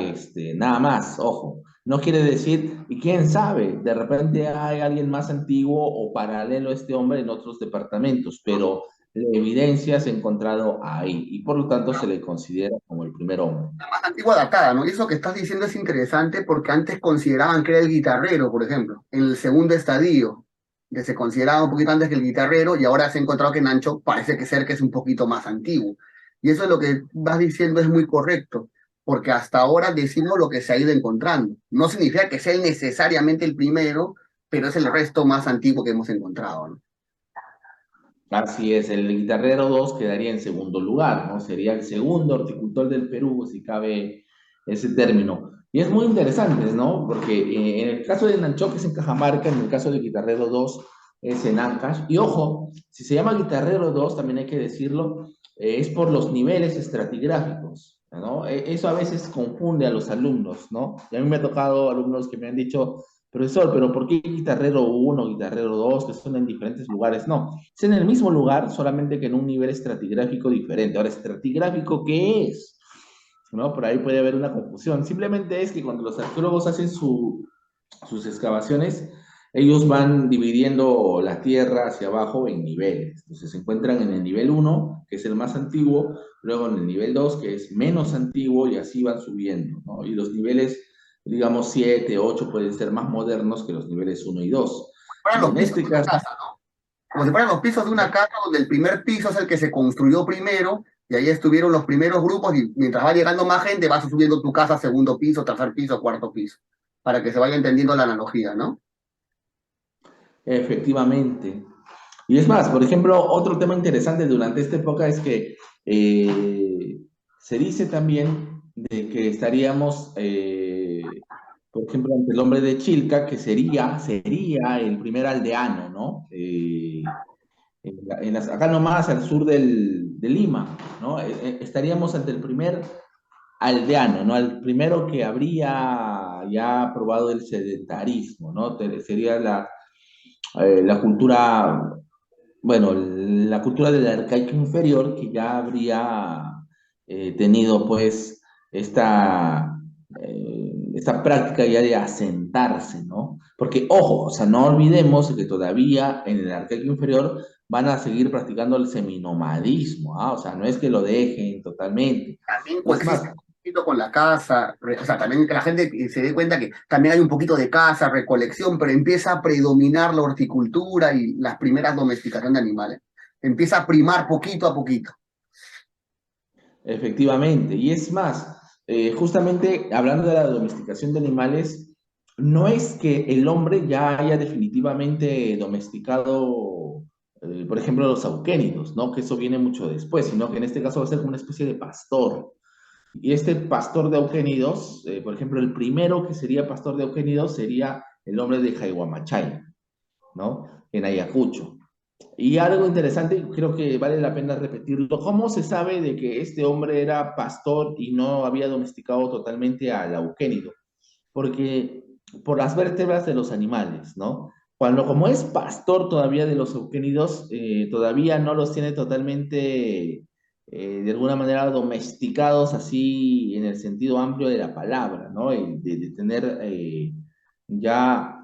nada más, ojo. No quiere decir, y quién sabe, de repente hay alguien más antiguo o paralelo a este hombre en otros departamentos, pero la evidencia se ha encontrado ahí y por lo tanto se le considera como el primer hombre. La más antigua datada, ¿no? Y eso que estás diciendo es interesante porque antes consideraban que era el guitarrero, por ejemplo, en el segundo estadio, que se consideraba un poquito antes que el guitarrero, y ahora se ha encontrado que Nancho parece que ser que es un poquito más antiguo. Y eso es lo que vas diciendo es muy correcto, porque hasta ahora decimos lo que se ha ido encontrando. No significa que sea él necesariamente el primero, pero es el resto más antiguo que hemos encontrado, ¿no? Así es, el guitarrero 2 quedaría en segundo lugar, ¿no? Sería el segundo horticultor del Perú, si cabe ese término. Y es muy interesante, ¿no? Porque en el caso de Nanchoque es en Cajamarca, en el caso de Guitarrero 2 es en Ancash. Y ojo, si se llama Guitarrero 2, también hay que decirlo, es por los niveles estratigráficos, ¿no? Eso a veces confunde a los alumnos, ¿no? Y a mí me ha tocado alumnos que me han dicho, profesor, pero ¿por qué Guitarrero 1, Guitarrero 2, que son en diferentes lugares? No, es en el mismo lugar, solamente que en un nivel estratigráfico diferente. Ahora, ¿estratigráfico qué es? ¿No? Por ahí puede haber una confusión. Simplemente es que cuando los arqueólogos hacen sus excavaciones, ellos van dividiendo la tierra hacia abajo en niveles. Entonces se encuentran en el nivel uno, que es el más antiguo, luego en el nivel 2, que es menos antiguo, y así van subiendo, ¿no? Y los niveles, digamos, 7, 8 pueden ser más modernos que los niveles uno y 2. Fueran Y los en pisos este de una caso, casa, ¿no? Como si fueran los pisos de una casa donde el primer piso es el que se construyó primero y ahí estuvieron los primeros grupos y mientras va llegando más gente vas subiendo tu casa a segundo piso, tercer piso, cuarto piso, para que se vaya entendiendo la analogía, ¿no? efectivamente. Y es más, por ejemplo, otro tema interesante durante esta época es que se dice también de que estaríamos, por ejemplo, ante el hombre de Chilca, que sería el primer aldeano, ¿no? Acá nomás al sur de Lima, ¿no? Estaríamos ante el primer aldeano, ¿no? El primero que habría ya probado el sedentarismo, ¿no? Sería la cultura, bueno, la cultura del arcaico inferior que ya habría tenido pues esta práctica ya de asentarse, ¿no? Porque, ojo, o sea, no olvidemos que todavía en el arcaico inferior van a seguir practicando el seminomadismo, ¿ah? O sea, no es que lo dejen totalmente. También Y es más, coexiste un poquito con la casa, o sea, también que la gente se dé cuenta que también hay un poquito de caza, recolección, pero empieza a predominar la horticultura y las primeras domesticación de animales. Empieza a primar poquito a poquito. efectivamente, y es más, justamente hablando de la domesticación de animales, no es que el hombre ya haya definitivamente domesticado, por ejemplo, los auquénidos, ¿no? Que eso viene mucho después, sino que en este caso va a ser como una especie de pastor. Y este pastor de auquénidos, por ejemplo, el primero que sería pastor de auquénidos sería el hombre de Jaihuamachay, ¿no? En Ayacucho. Y algo interesante, y creo que vale la pena repetirlo, ¿cómo se sabe de que este hombre era pastor y no había domesticado totalmente al auquénido? Porque por las vértebras de los animales, ¿no? Cuando como es pastor todavía de los euquénidos, todavía no los tiene totalmente, de alguna manera, domesticados así en el sentido amplio de la palabra, ¿no? De tener ya,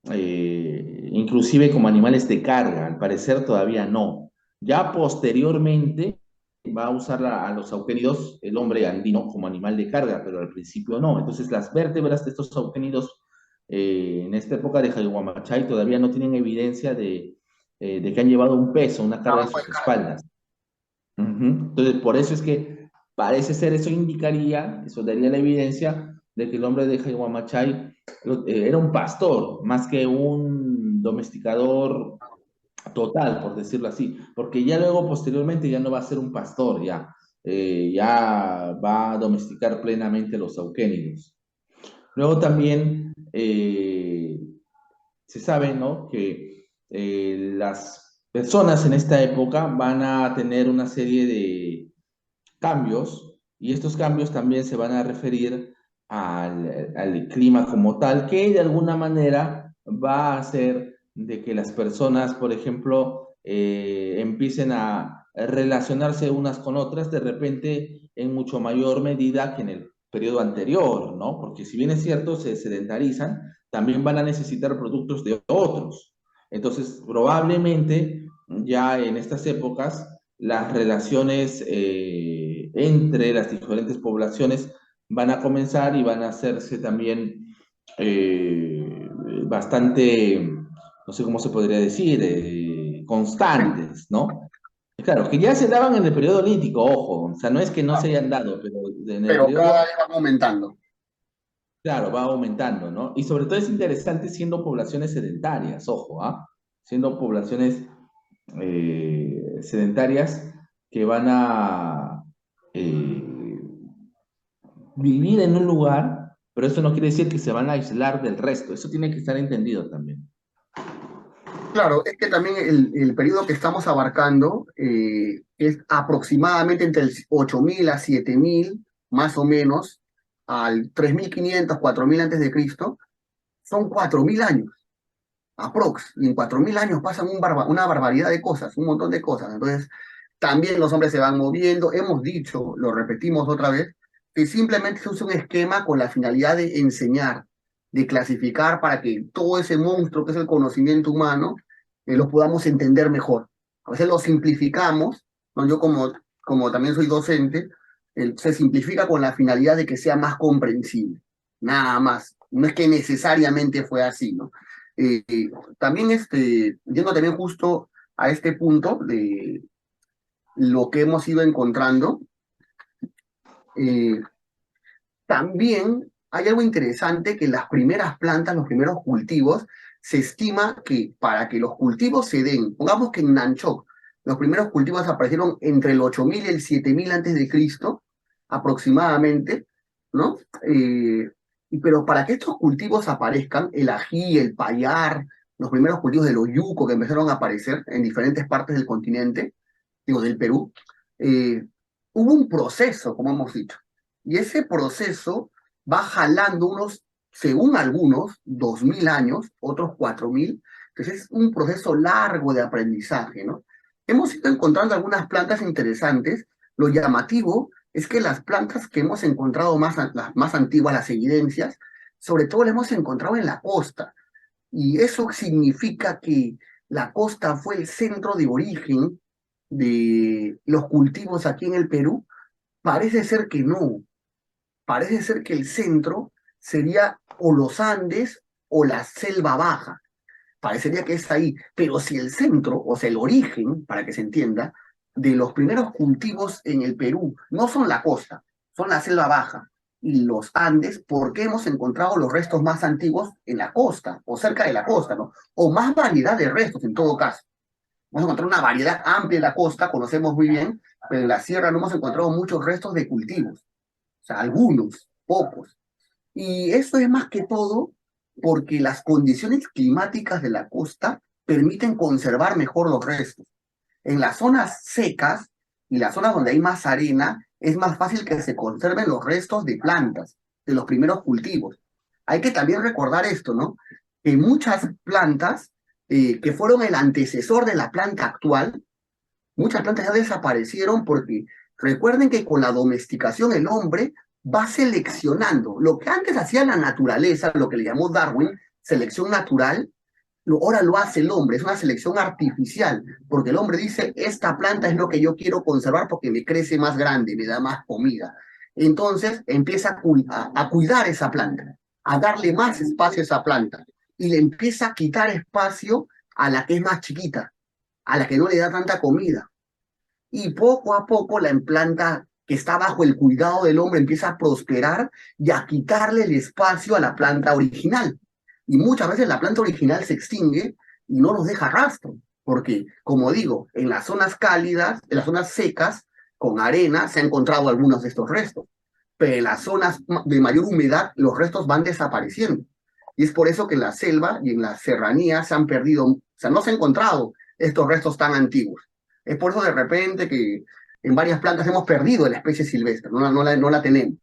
inclusive como animales de carga, al parecer todavía no. Ya posteriormente va a usar a los auquénidos el hombre andino como animal de carga, pero al principio no. Entonces las vértebras de estos auquénidos en esta época de Jaihuamachay todavía no tienen evidencia de que han llevado un peso, una carga en Trabajo de sus carga. espaldas. Ujú. Entonces por eso es que parece ser, eso indicaría, eso daría la evidencia de que el hombre de Jaihuamachay era un pastor, más que un domesticador total, por decirlo así, porque ya luego, posteriormente, ya no va a ser un pastor, ya va a domesticar plenamente los auquénidos. Luego también se sabe, ¿no? Que las personas en esta época van a tener una serie de cambios y estos cambios también se van a referir al clima como tal, que de alguna manera va a hacer de que las personas, por ejemplo, empiecen a relacionarse unas con otras de repente en mucho mayor medida que en el periodo anterior, ¿no? Porque si bien es cierto, se sedentarizan, también van a necesitar productos de otros. Entonces, probablemente ya en estas épocas las relaciones entre las diferentes poblaciones van a comenzar y van a hacerse también bastante, no sé cómo se podría decir, constantes, ¿no? Claro, que ya se daban en el periodo lítico, ojo, o sea, no es que no se hayan dado, pero en el Pero cada periodo, vez van aumentando. claro, va aumentando, ¿no? Y sobre todo es interesante siendo poblaciones sedentarias, ojo, ¿ah? Siendo poblaciones sedentarias que van a eh, vivir en un lugar, pero eso no quiere decir que se van a aislar del resto. Eso tiene que estar entendido también. Claro, es que también el periodo que estamos abarcando es aproximadamente entre el 8.000 a 7.000, más o menos, al 3.500, 4.000 antes de Cristo, son 4.000 años, aprox. Y en 4.000 años pasan una barbaridad de cosas, un montón de cosas. Entonces, también los hombres se van moviendo. Hemos dicho, lo repetimos otra vez, que simplemente se usa un esquema con la finalidad de enseñar, de clasificar para que todo ese monstruo que es el conocimiento humano lo podamos entender mejor. A veces lo simplificamos, ¿no? Yo como también soy docente, se simplifica con la finalidad de que sea más comprensible. Nada más. No es que necesariamente fue así, ¿no? Eh, también, yendo también justo a este punto de lo que hemos ido encontrando, eh, también hay algo interesante que en las primeras plantas, los primeros cultivos, se estima que para que los cultivos se den, pongamos que en Nanchoc, los primeros cultivos aparecieron entre el 8.000 y el 7.000 antes de Cristo, aproximadamente, ¿no? Pero para que estos cultivos aparezcan, el ají, el payar, los primeros cultivos de los yucos que empezaron a aparecer en diferentes partes del continente, digo, del Perú, eh, hubo un proceso, como hemos dicho. Y ese proceso va jalando unos, según algunos, 2.000 años, otros 4.000. Entonces es un proceso largo de aprendizaje, ¿no? Hemos ido encontrando algunas plantas interesantes. Lo llamativo es que las plantas que hemos encontrado las más antiguas, las evidencias, sobre todo las hemos encontrado en la costa. Y eso significa que la costa fue el centro de origen de los cultivos aquí en el Perú. Parece ser que no. Parece ser que el centro sería o los Andes o la selva baja. Parecería que es ahí. Pero si el centro, o sea, el origen, para que se entienda, de los primeros cultivos en el Perú no son la costa, son la selva baja. y los Andes, porque hemos encontrado los restos más antiguos en la costa, o cerca de la costa, ¿no? O más variedad de restos, en todo caso. Hemos encontrado una variedad amplia en la costa, conocemos muy bien, pero en la sierra no hemos encontrado muchos restos de cultivos. O sea, algunos, pocos. Y eso es más que todo porque las condiciones climáticas de la costa permiten conservar mejor los restos. En las zonas secas y las zonas donde hay más arena, es más fácil que se conserven los restos de plantas, de los primeros cultivos. Hay que también recordar esto, ¿no? Que muchas plantas que fueron el antecesor de la planta actual, muchas plantas ya desaparecieron porque recuerden que con la domesticación el hombre va seleccionando. Lo que antes hacía la naturaleza, lo que le llamó Darwin, selección natural, ahora lo hace el hombre, es una selección artificial, porque el hombre dice, esta planta es lo que yo quiero conservar porque me crece más grande, me da más comida. Entonces empieza a cuidar esa planta, a darle más espacio a esa planta, y le empieza a quitar espacio a la que es más chiquita, a la que no le da tanta comida. Y poco a poco la planta que está bajo el cuidado del hombre empieza a prosperar y a quitarle el espacio a la planta original. Y muchas veces la planta original se extingue y no nos deja rastro, porque, como digo, en las zonas cálidas, en las zonas secas, con arena, se han encontrado algunos de estos restos, pero en las zonas de mayor humedad los restos van desapareciendo. Y es por eso que en la selva y en la serranía se han perdido, o sea, no se han encontrado estos restos tan antiguos. Es por eso de repente que en varias plantas hemos perdido la especie silvestre, no la tenemos.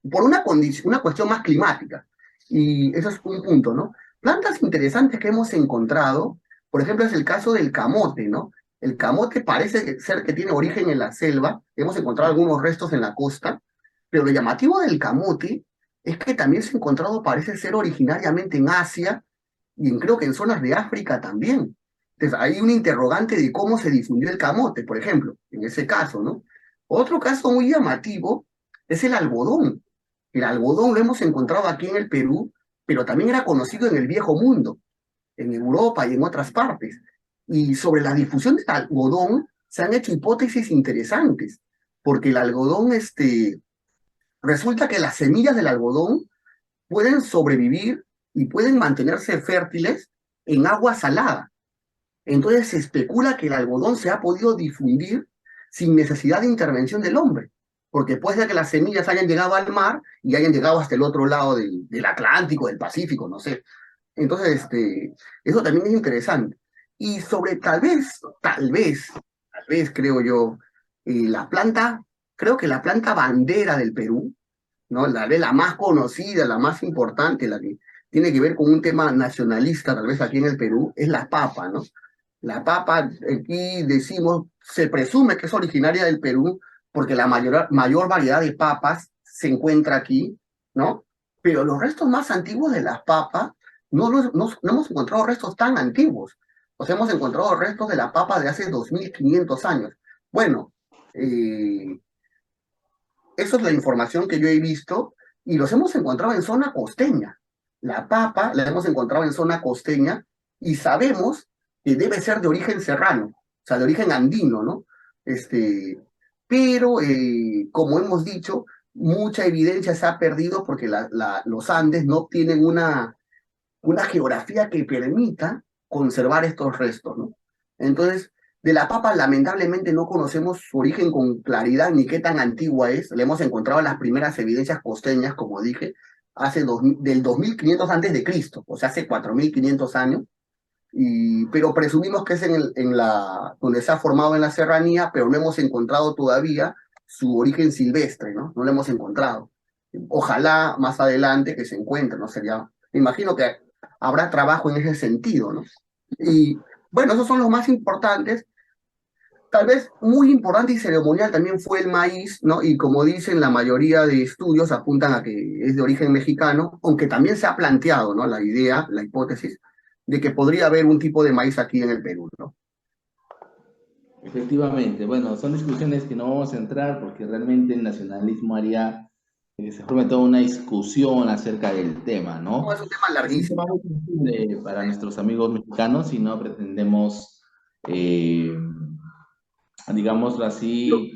Por una cuestión más climática. Y eso es un punto, ¿no? Plantas interesantes que hemos encontrado, por ejemplo, es el caso del camote, ¿no? El camote parece ser que tiene origen en la selva, hemos encontrado algunos restos en la costa, pero lo llamativo del camote es que también se ha encontrado, parece ser originariamente en Asia y creo que en zonas de África también. Entonces, hay un interrogante de cómo se difundió el camote, por ejemplo, en ese caso, ¿no? Otro caso muy llamativo es el algodón. El algodón lo hemos encontrado aquí en el Perú, pero también era conocido en el viejo mundo, en Europa y en otras partes. Y sobre la difusión del algodón se han hecho hipótesis interesantes, porque el algodón, resulta que las semillas del algodón pueden sobrevivir y pueden mantenerse fértiles en agua salada. Entonces se especula que el algodón se ha podido difundir sin necesidad de intervención del hombre, porque puede ser que las semillas hayan llegado al mar y hayan llegado hasta el otro lado del Atlántico, del Pacífico, no sé. Entonces, eso también es interesante. Y sobre tal vez, creo yo, la planta, creo que la planta bandera del Perú, ¿no? La más conocida, la más importante, la que tiene que ver con un tema nacionalista, tal vez aquí en el Perú, es la papa, ¿no? La papa, aquí decimos, se presume que es originaria del Perú porque la mayor variedad de papas se encuentra aquí, ¿no? Pero los restos más antiguos de las papas, no hemos encontrado restos tan antiguos. O sea, hemos encontrado restos de la papa de hace 2500 años. Bueno, eh, eso es la información que yo he visto y los hemos encontrado en zona costeña. La papa la hemos encontrado en zona costeña y sabemos que debe ser de origen serrano, o sea, de origen andino, ¿no? Pero, como hemos dicho, mucha evidencia se ha perdido porque los Andes no tienen una geografía que permita conservar estos restos, ¿no? Entonces, de la papa lamentablemente no conocemos su origen con claridad ni qué tan antigua es. Le hemos encontrado las primeras evidencias costeñas, como dije, del 2500 antes de Cristo, o sea, hace 4500 años, pero presumimos que es donde se ha formado en la serranía, pero no hemos encontrado todavía su origen silvestre, ¿no? No lo hemos encontrado. Ojalá más adelante que se encuentre, ¿no? Me imagino que habrá trabajo en ese sentido, ¿no? Y bueno, esos son los más importantes. Tal vez muy importante y ceremonial también fue el maíz, ¿no? Y como dicen, la mayoría de estudios apuntan a que es de origen mexicano, aunque también se ha planteado, ¿no? La idea, la hipótesis de que podría haber un tipo de maíz aquí en el Perú, ¿no? Efectivamente, bueno, son discusiones que no vamos a entrar porque realmente el nacionalismo haría que se forme toda una discusión acerca del tema, No, ¿no? es un tema Es un tema larguísimo. muy sensible para nuestros amigos mexicanos y no pretendemos, eh, digámoslo Lo, así,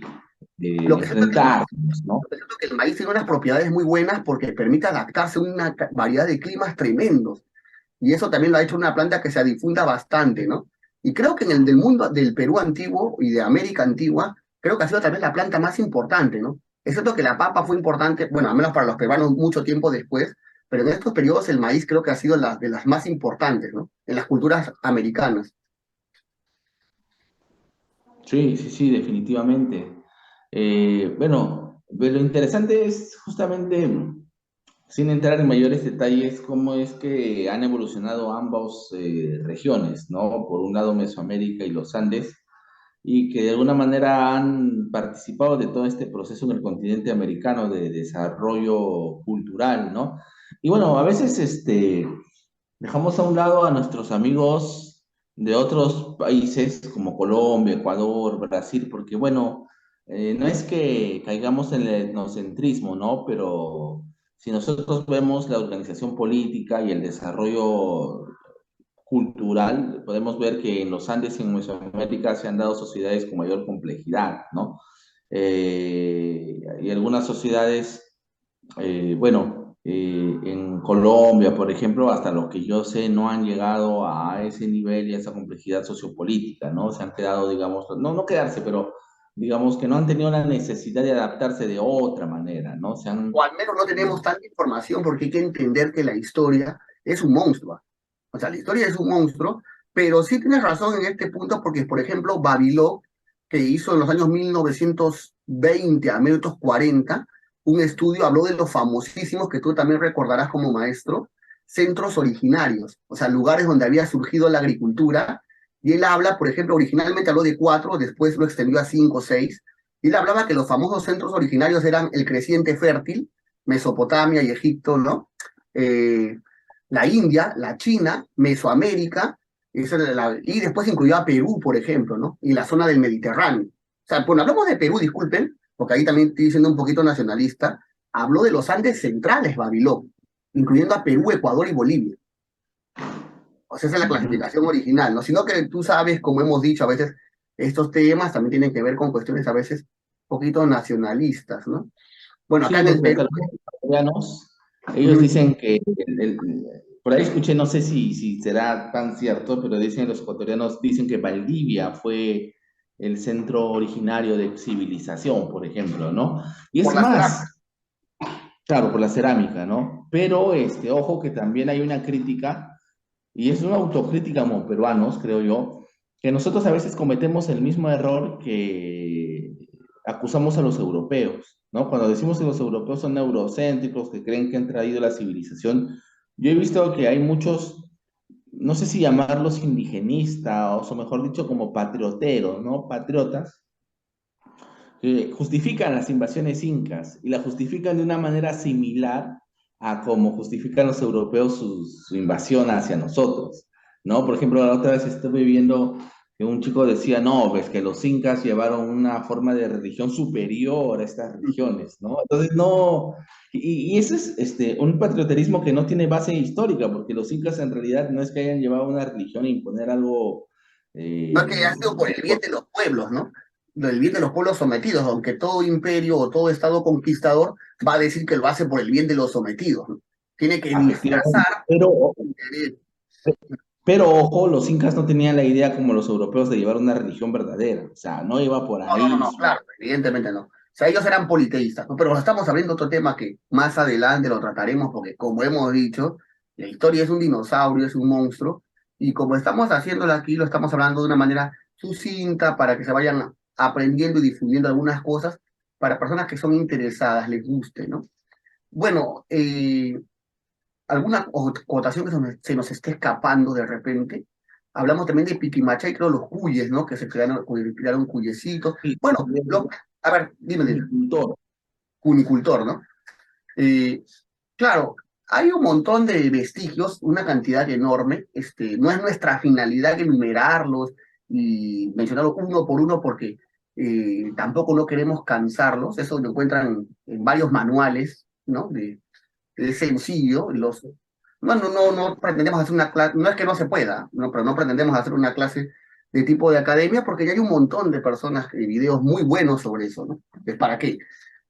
Lo que siento que, enfrentarnos, ¿no? lo que siento que el maíz tiene unas propiedades muy buenas porque permite adaptarse a una variedad de climas tremendos. Y eso también lo ha hecho una planta que se difunda bastante, ¿no? Y creo que en el del mundo del Perú antiguo y de América antigua, creo que ha sido también la planta más importante, ¿no? Es cierto que la papa fue importante, bueno, al menos para los peruanos mucho tiempo después, pero en estos periodos el maíz creo que ha sido de las más importantes, ¿no? En las culturas americanas. Sí, sí, sí, definitivamente. Bueno, pero lo interesante es justamente, sin entrar en mayores detalles, cómo es que han evolucionado ambas regiones, ¿no? Por un lado Mesoamérica y los Andes, y que de alguna manera han participado de todo este proceso en el continente americano de desarrollo cultural, ¿no? Y bueno, a veces dejamos a un lado a nuestros amigos de otros países como Colombia, Ecuador, Brasil, porque bueno, no es que caigamos en el etnocentrismo, ¿no? Pero si nosotros vemos la organización política y el desarrollo cultural, podemos ver que en los Andes y en Mesoamérica se han dado sociedades con mayor complejidad, ¿no? Y algunas sociedades, bueno, en Colombia, por ejemplo, hasta lo que yo sé, no han llegado a ese nivel y a esa complejidad sociopolítica, ¿no? Se han quedado, digamos, no, no quedarse, pero digamos que no han tenido la necesidad de adaptarse de otra manera, ¿no? Se han... O al menos no tenemos tanta información porque hay que entender que la historia es un monstruo. O sea, la historia es un monstruo, pero sí tienes razón en este punto porque, por ejemplo, Babiló, que hizo en los años 1920 a 1940, un estudio, habló de los famosísimos, que tú también recordarás como maestro, centros originarios, o sea, lugares donde había surgido la agricultura, y él habla, por ejemplo, originalmente habló de 4, después lo extendió a 5 o 6, y él hablaba que los famosos centros originarios eran el creciente fértil, Mesopotamia y Egipto, ¿no? Eh, la India, la China, Mesoamérica, y después incluyó a Perú, por ejemplo, ¿no? Y la zona del Mediterráneo. O sea, cuando hablamos de Perú, disculpen, porque ahí también estoy siendo un poquito nacionalista, habló de los Andes centrales, Babilón, incluyendo a Perú, Ecuador y Bolivia. O sea, esa es la Ujú. clasificación original, ¿no? Sino que tú sabes, como hemos dicho, a veces estos temas también tienen que ver con cuestiones a veces un poquito nacionalistas, ¿no? Bueno, acá Sí, en el porque Perú, hasta los ecuatorianos, ellos ujú, dicen que, por ahí escuché, no sé si será tan cierto, pero dicen los ecuatorianos, dicen que Valdivia fue el centro originario de civilización, por ejemplo, ¿no? Y por es la cerámica. más, claro, por la cerámica, ¿no? Pero, ojo que también hay una crítica, y es una autocrítica como peruanos, creo yo, que nosotros a veces cometemos el mismo error que acusamos a los europeos, ¿no? Cuando decimos que los europeos son eurocéntricos, que creen que han traído la civilización, yo he visto que hay muchos, no sé si llamarlos indigenistas, o mejor dicho, como patrioteros, ¿no? Patriotas, que justifican las invasiones incas y la justifican de una manera similar a como justifican los europeos su invasión hacia nosotros, ¿no? Por ejemplo, la otra vez estuve viendo que un chico decía, no, ves que los incas llevaron una forma de religión superior a estas religiones, ¿no? Entonces, no, y eso es un patrioterismo que no tiene base histórica, porque los incas en realidad no es que hayan llevado una religión a imponer algo No es que ha sido por el bien de los pueblos, ¿no? El bien de los pueblos sometidos, aunque todo imperio o todo estado conquistador va a decir que lo hace por el bien de los sometidos, ¿no? Tiene que efectivamente, disfrazar. pero ojo, los incas no tenían la idea como los europeos de llevar una religión verdadera, o sea, no iba por No, no, no, ahí no, su... claro, evidentemente no. O sea, ellos eran politeístas, ¿no? Pero estamos abriendo otro tema que más adelante lo trataremos porque, como hemos dicho, la historia es un dinosaurio, es un monstruo, y como estamos haciéndolo aquí, lo estamos hablando de una manera sucinta para que se vayan aprendiendo y difundiendo algunas cosas para personas que son interesadas, les guste, ¿no? Bueno, alguna acotación que se nos esté escapando de repente. Hablamos también de Piquimachay, creo los cuyes, ¿no? Que se crearon cuyecitos. Sí, Bueno, también a ver, dime, agricultor. cunicultor, ¿no? Eh, claro, hay un montón de vestigios, una cantidad enorme. No es nuestra finalidad enumerarlos y mencionarlos uno por uno porque tampoco no queremos cansarlos. Eso lo encuentran en varios manuales, ¿no? Es sencillo. No pretendemos hacer una clase, no es que no se pueda, ¿no? Pero no pretendemos hacer una clase de tipo de academia, porque ya hay un montón de personas y videos muy buenos sobre eso, ¿no? ¿Es para qué?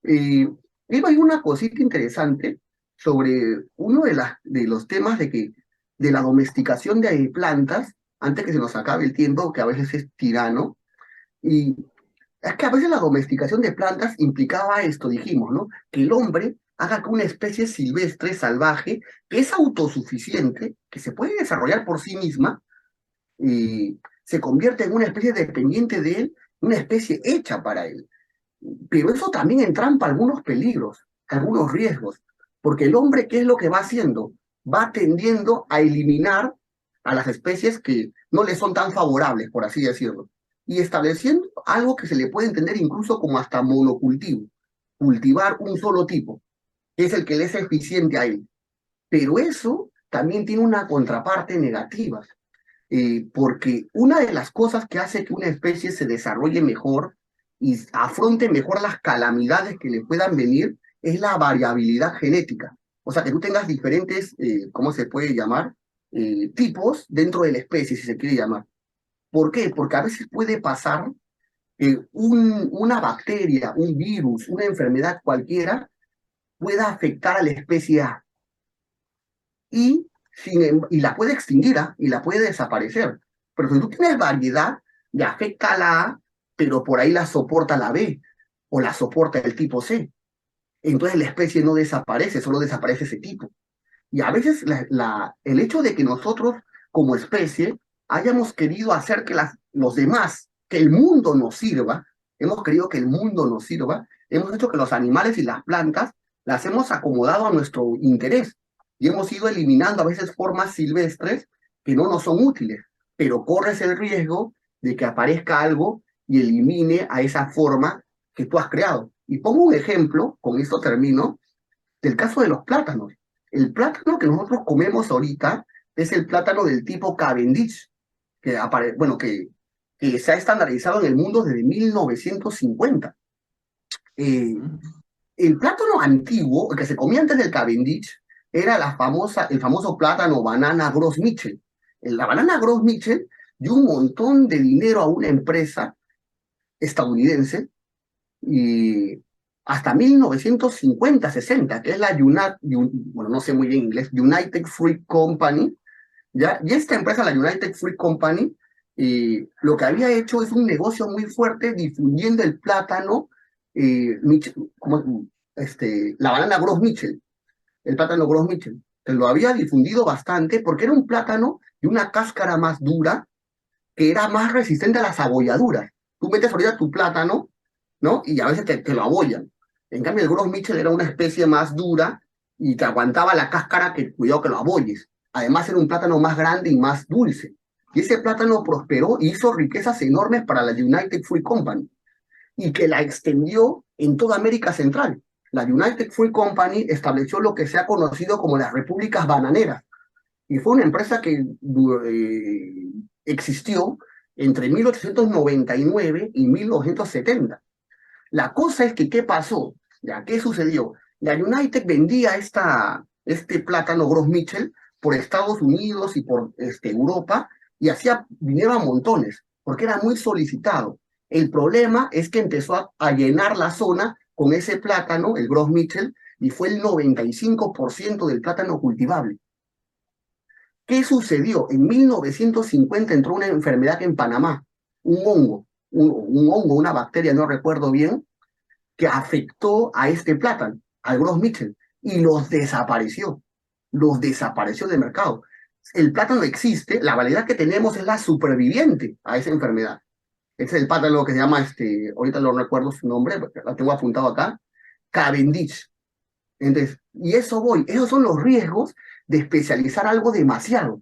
Eh, hay una cosita interesante sobre uno de los temas de la domesticación de plantas, antes que se nos acabe el tiempo, que a veces es tirano, y es que a veces la domesticación de plantas implicaba esto, dijimos, ¿no? Que el hombre haga que una especie silvestre, salvaje, que es autosuficiente, que se puede desarrollar por sí misma, se convierte en una especie dependiente de él, una especie hecha para él. Pero eso también entrampa algunos peligros, algunos riesgos, porque el hombre, ¿qué es lo que va haciendo? Va tendiendo a eliminar a las especies que no le son tan favorables, por así decirlo, y estableciendo algo que se le puede entender incluso como hasta monocultivo, cultivar un solo tipo, que es el que le es eficiente a él. Pero eso también tiene una contraparte negativa, porque una de las cosas que hace que una especie se desarrolle mejor y afronte mejor las calamidades que le puedan venir es la variabilidad genética. O sea, que tú tengas diferentes, ¿cómo se puede llamar? Tipos dentro de la especie, si se quiere llamar. ¿Por qué? Porque a veces puede pasar que una bacteria, un virus, una enfermedad cualquiera pueda afectar a la especie A y la puede extinguir, ¿ah? Y la puede desaparecer. Pero si tú tienes variedad, le afecta a la A, pero por ahí la soporta la B o la soporta el tipo C. Entonces la especie no desaparece, solo desaparece ese tipo. Y a veces el hecho de que nosotros como especie hayamos querido hacer que los demás, que el mundo nos sirva, hemos querido que el mundo nos sirva, hemos hecho que los animales y las plantas las hemos acomodado a nuestro interés y hemos ido eliminando a veces formas silvestres que no nos son útiles, pero corres el riesgo de que aparezca algo y elimine a esa forma que tú has creado. Y pongo un ejemplo, con esto termino, del caso de los plátanos. El plátano que nosotros comemos ahorita es el plátano del tipo Cavendish, bueno, que se ha estandarizado en el mundo desde 1950. Eh, el plátano antiguo, el que se comía antes del Cavendish, era el famoso plátano banana Gros Michel. La banana Gros Michel dio un montón de dinero a una empresa estadounidense y hasta 1950-60, que es la bueno, no sé muy bien inglés, United Fruit Company, ¿ya? Y esta empresa, la United Fruit Company, lo que había hecho es un negocio muy fuerte difundiendo el plátano, la banana Gros Michel, el plátano Gros Michel. Se lo había difundido bastante porque era un plátano de una cáscara más dura que era más resistente a las abolladuras. Tú metes ahorita tu plátano, ¿no? Y a veces te lo abollan. En cambio, el Gros Michel era una especie más dura y te aguantaba la cáscara que cuidado que lo abolles. Además, era un plátano más grande y más dulce. Y ese plátano prosperó y hizo riquezas enormes para la United Fruit Company y que la extendió en toda América Central. La United Fruit Company estableció lo que se ha conocido como las repúblicas bananeras y fue una empresa que existió entre 1899 y 1970. La cosa es que, ¿qué pasó? ¿Ya? ¿Qué sucedió? La United vendía este plátano Gros Michel por Estados Unidos y por Europa y hacía dinero a montones porque era muy solicitado. El problema es que empezó a llenar la zona con ese plátano, el Gros Michel, y fue el 95% del plátano cultivable. ¿Qué sucedió? En 1950 entró una enfermedad en Panamá, una bacteria, no recuerdo bien, que afectó a este plátano, al Gros Michel, y los desapareció del mercado. El plátano existe, la variedad que tenemos es la superviviente a esa enfermedad. Este es el plátano que se llama, ahorita no recuerdo su nombre, lo tengo apuntado acá, Cavendish. Entonces, y esos son los riesgos de especializar algo demasiado.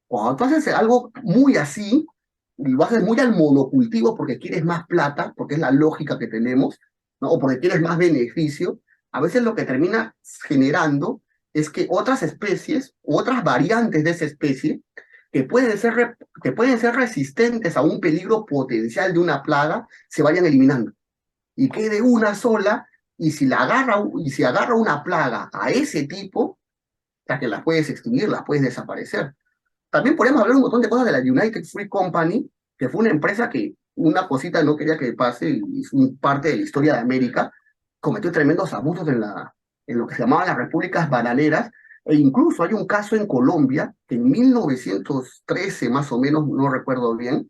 Cuando tú haces algo muy así, y lo haces muy al monocultivo porque quieres más plata, porque es la lógica que tenemos, ¿no? O porque quieres más beneficio, a veces lo que termina generando es que otras especies, u otras variantes de esa especie, que pueden ser resistentes a un peligro potencial de una plaga, se vayan eliminando. Y quede una sola, y si agarra una plaga a ese tipo, ya que la puedes extinguir, la puedes desaparecer. También podemos hablar un montón de cosas de la United Fruit Company, que fue una empresa que una cosita no quería que pase, y es un parte de la historia de América, cometió tremendos abusos en lo que se llamaban las repúblicas bananeras, e incluso hay un caso en Colombia, que en 1913 más o menos, no recuerdo bien,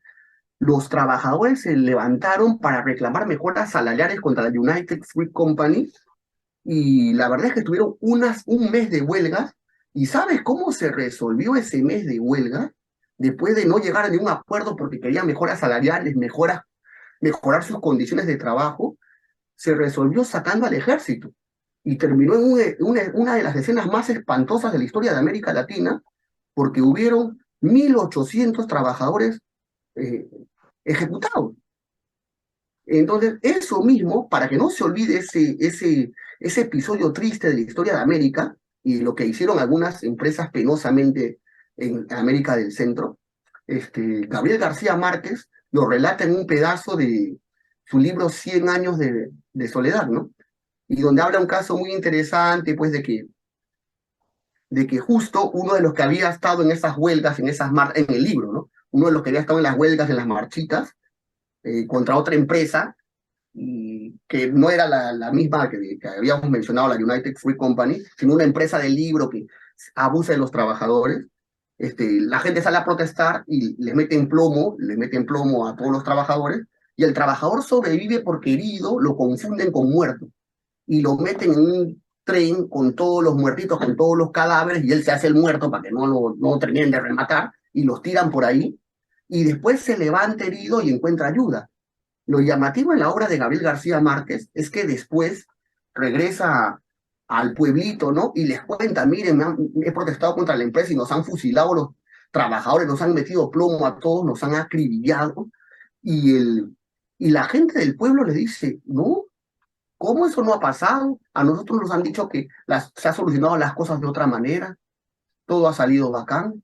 los trabajadores se levantaron para reclamar mejoras salariales contra la United Fruit Company, y la verdad es que tuvieron un mes de huelgas. ¿Y sabes cómo se resolvió ese mes de huelga? Después de no llegar a ningún acuerdo porque querían mejoras salariales, mejorar sus condiciones de trabajo, se resolvió sacando al ejército. Y terminó en una de las escenas más espantosas de la historia de América Latina, porque hubieron 1.800 trabajadores eh, ejecutados. Entonces, eso mismo, para que no se olvide ese episodio triste de la historia de América y lo que hicieron algunas empresas penosamente en América del Centro, Gabriel García Márquez lo relata en un pedazo de su libro Cien años de soledad, ¿no? Y donde habla un caso muy interesante, pues, de que justo uno de los que había estado en esas huelgas, en el libro, ¿no? Uno de los que había estado en las huelgas, en las marchitas, contra otra empresa, y que no era la misma que habíamos mencionado, la United Fruit Company, sino una empresa de libro que abusa de los trabajadores. La gente sale a protestar y le meten plomo a todos los trabajadores, y el trabajador sobrevive porque herido lo confunden con muerto, y lo meten en un tren con todos los muertitos, con todos los cadáveres, y él se hace el muerto para que no terminen de rematar, y los tiran por ahí, y después se levanta herido y encuentra ayuda. Lo llamativo en la obra de Gabriel García Márquez es que después regresa al pueblito, ¿no? Y les cuenta, miren, he protestado contra la empresa y nos han fusilado los trabajadores, nos han metido plomo a todos, nos han acribillado. Y, el, y la gente del pueblo le dice, no, ¿cómo eso no ha pasado? A nosotros nos han dicho que se ha solucionado las cosas de otra manera, todo ha salido bacán.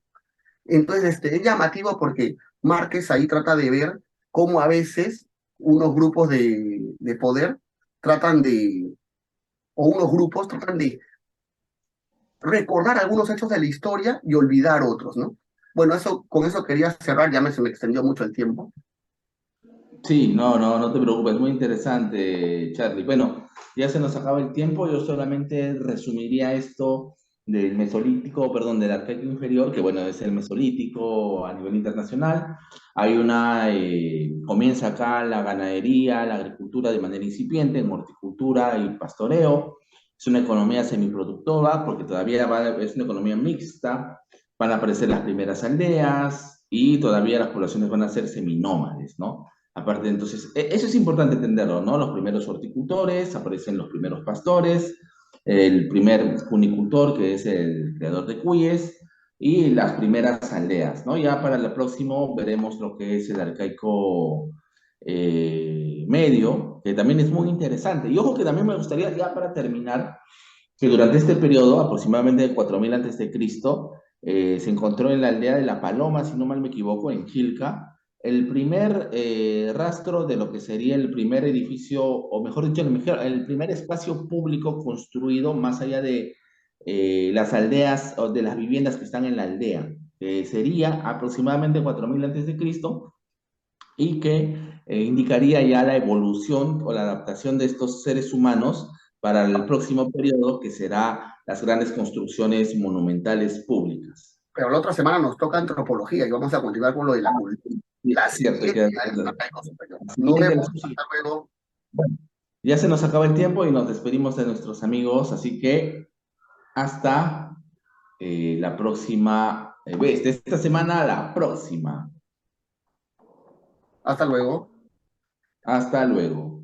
Entonces, es llamativo porque Márquez ahí trata de ver cómo a veces unos grupos de poder tratan de, o unos grupos tratan de recordar algunos hechos de la historia y olvidar otros, ¿no? Bueno, con eso quería cerrar, se me extendió mucho el tiempo. Sí, no te preocupes, muy interesante, Charlie. Bueno, ya se nos acaba el tiempo, yo solamente resumiría esto del Mesolítico, perdón, del Arcaico Inferior, que bueno, es el Mesolítico a nivel internacional. Comienza acá la ganadería, la agricultura de manera incipiente, en horticultura y pastoreo. Es una economía semiproductora, porque es una economía mixta, van a aparecer las primeras aldeas y todavía las poblaciones van a ser seminómades, ¿no? Aparte, entonces, eso es importante entenderlo, ¿no? Los primeros horticultores, aparecen los primeros pastores, el primer cunicultor, que es el creador de cuyes, y las primeras aldeas, ¿no? Ya para el próximo veremos lo que es el arcaico medio, que también es muy interesante. Y ojo que también me gustaría, ya para terminar, que durante este periodo, aproximadamente de 4000 antes de Cristo, se encontró en la aldea de La Paloma, si no mal me equivoco, en Chilca, el primer rastro de lo que sería el primer edificio, o mejor dicho, el primer espacio público construido más allá de las aldeas o de las viviendas que están en la aldea. Sería aproximadamente 4000 antes de Cristo, y que indicaría ya la evolución o la adaptación de estos seres humanos para el próximo periodo, que será las grandes construcciones monumentales públicas. Pero la otra semana nos toca antropología y vamos a continuar con lo de la cultura. Sí, La es cierto, hay siguiente, que... La nos siguiente, la vemos, suya. hasta luego. Bueno, ya se nos acaba el tiempo y nos despedimos de nuestros amigos, así que hasta la próxima vez, de esta semana a la próxima. Hasta luego. Hasta luego.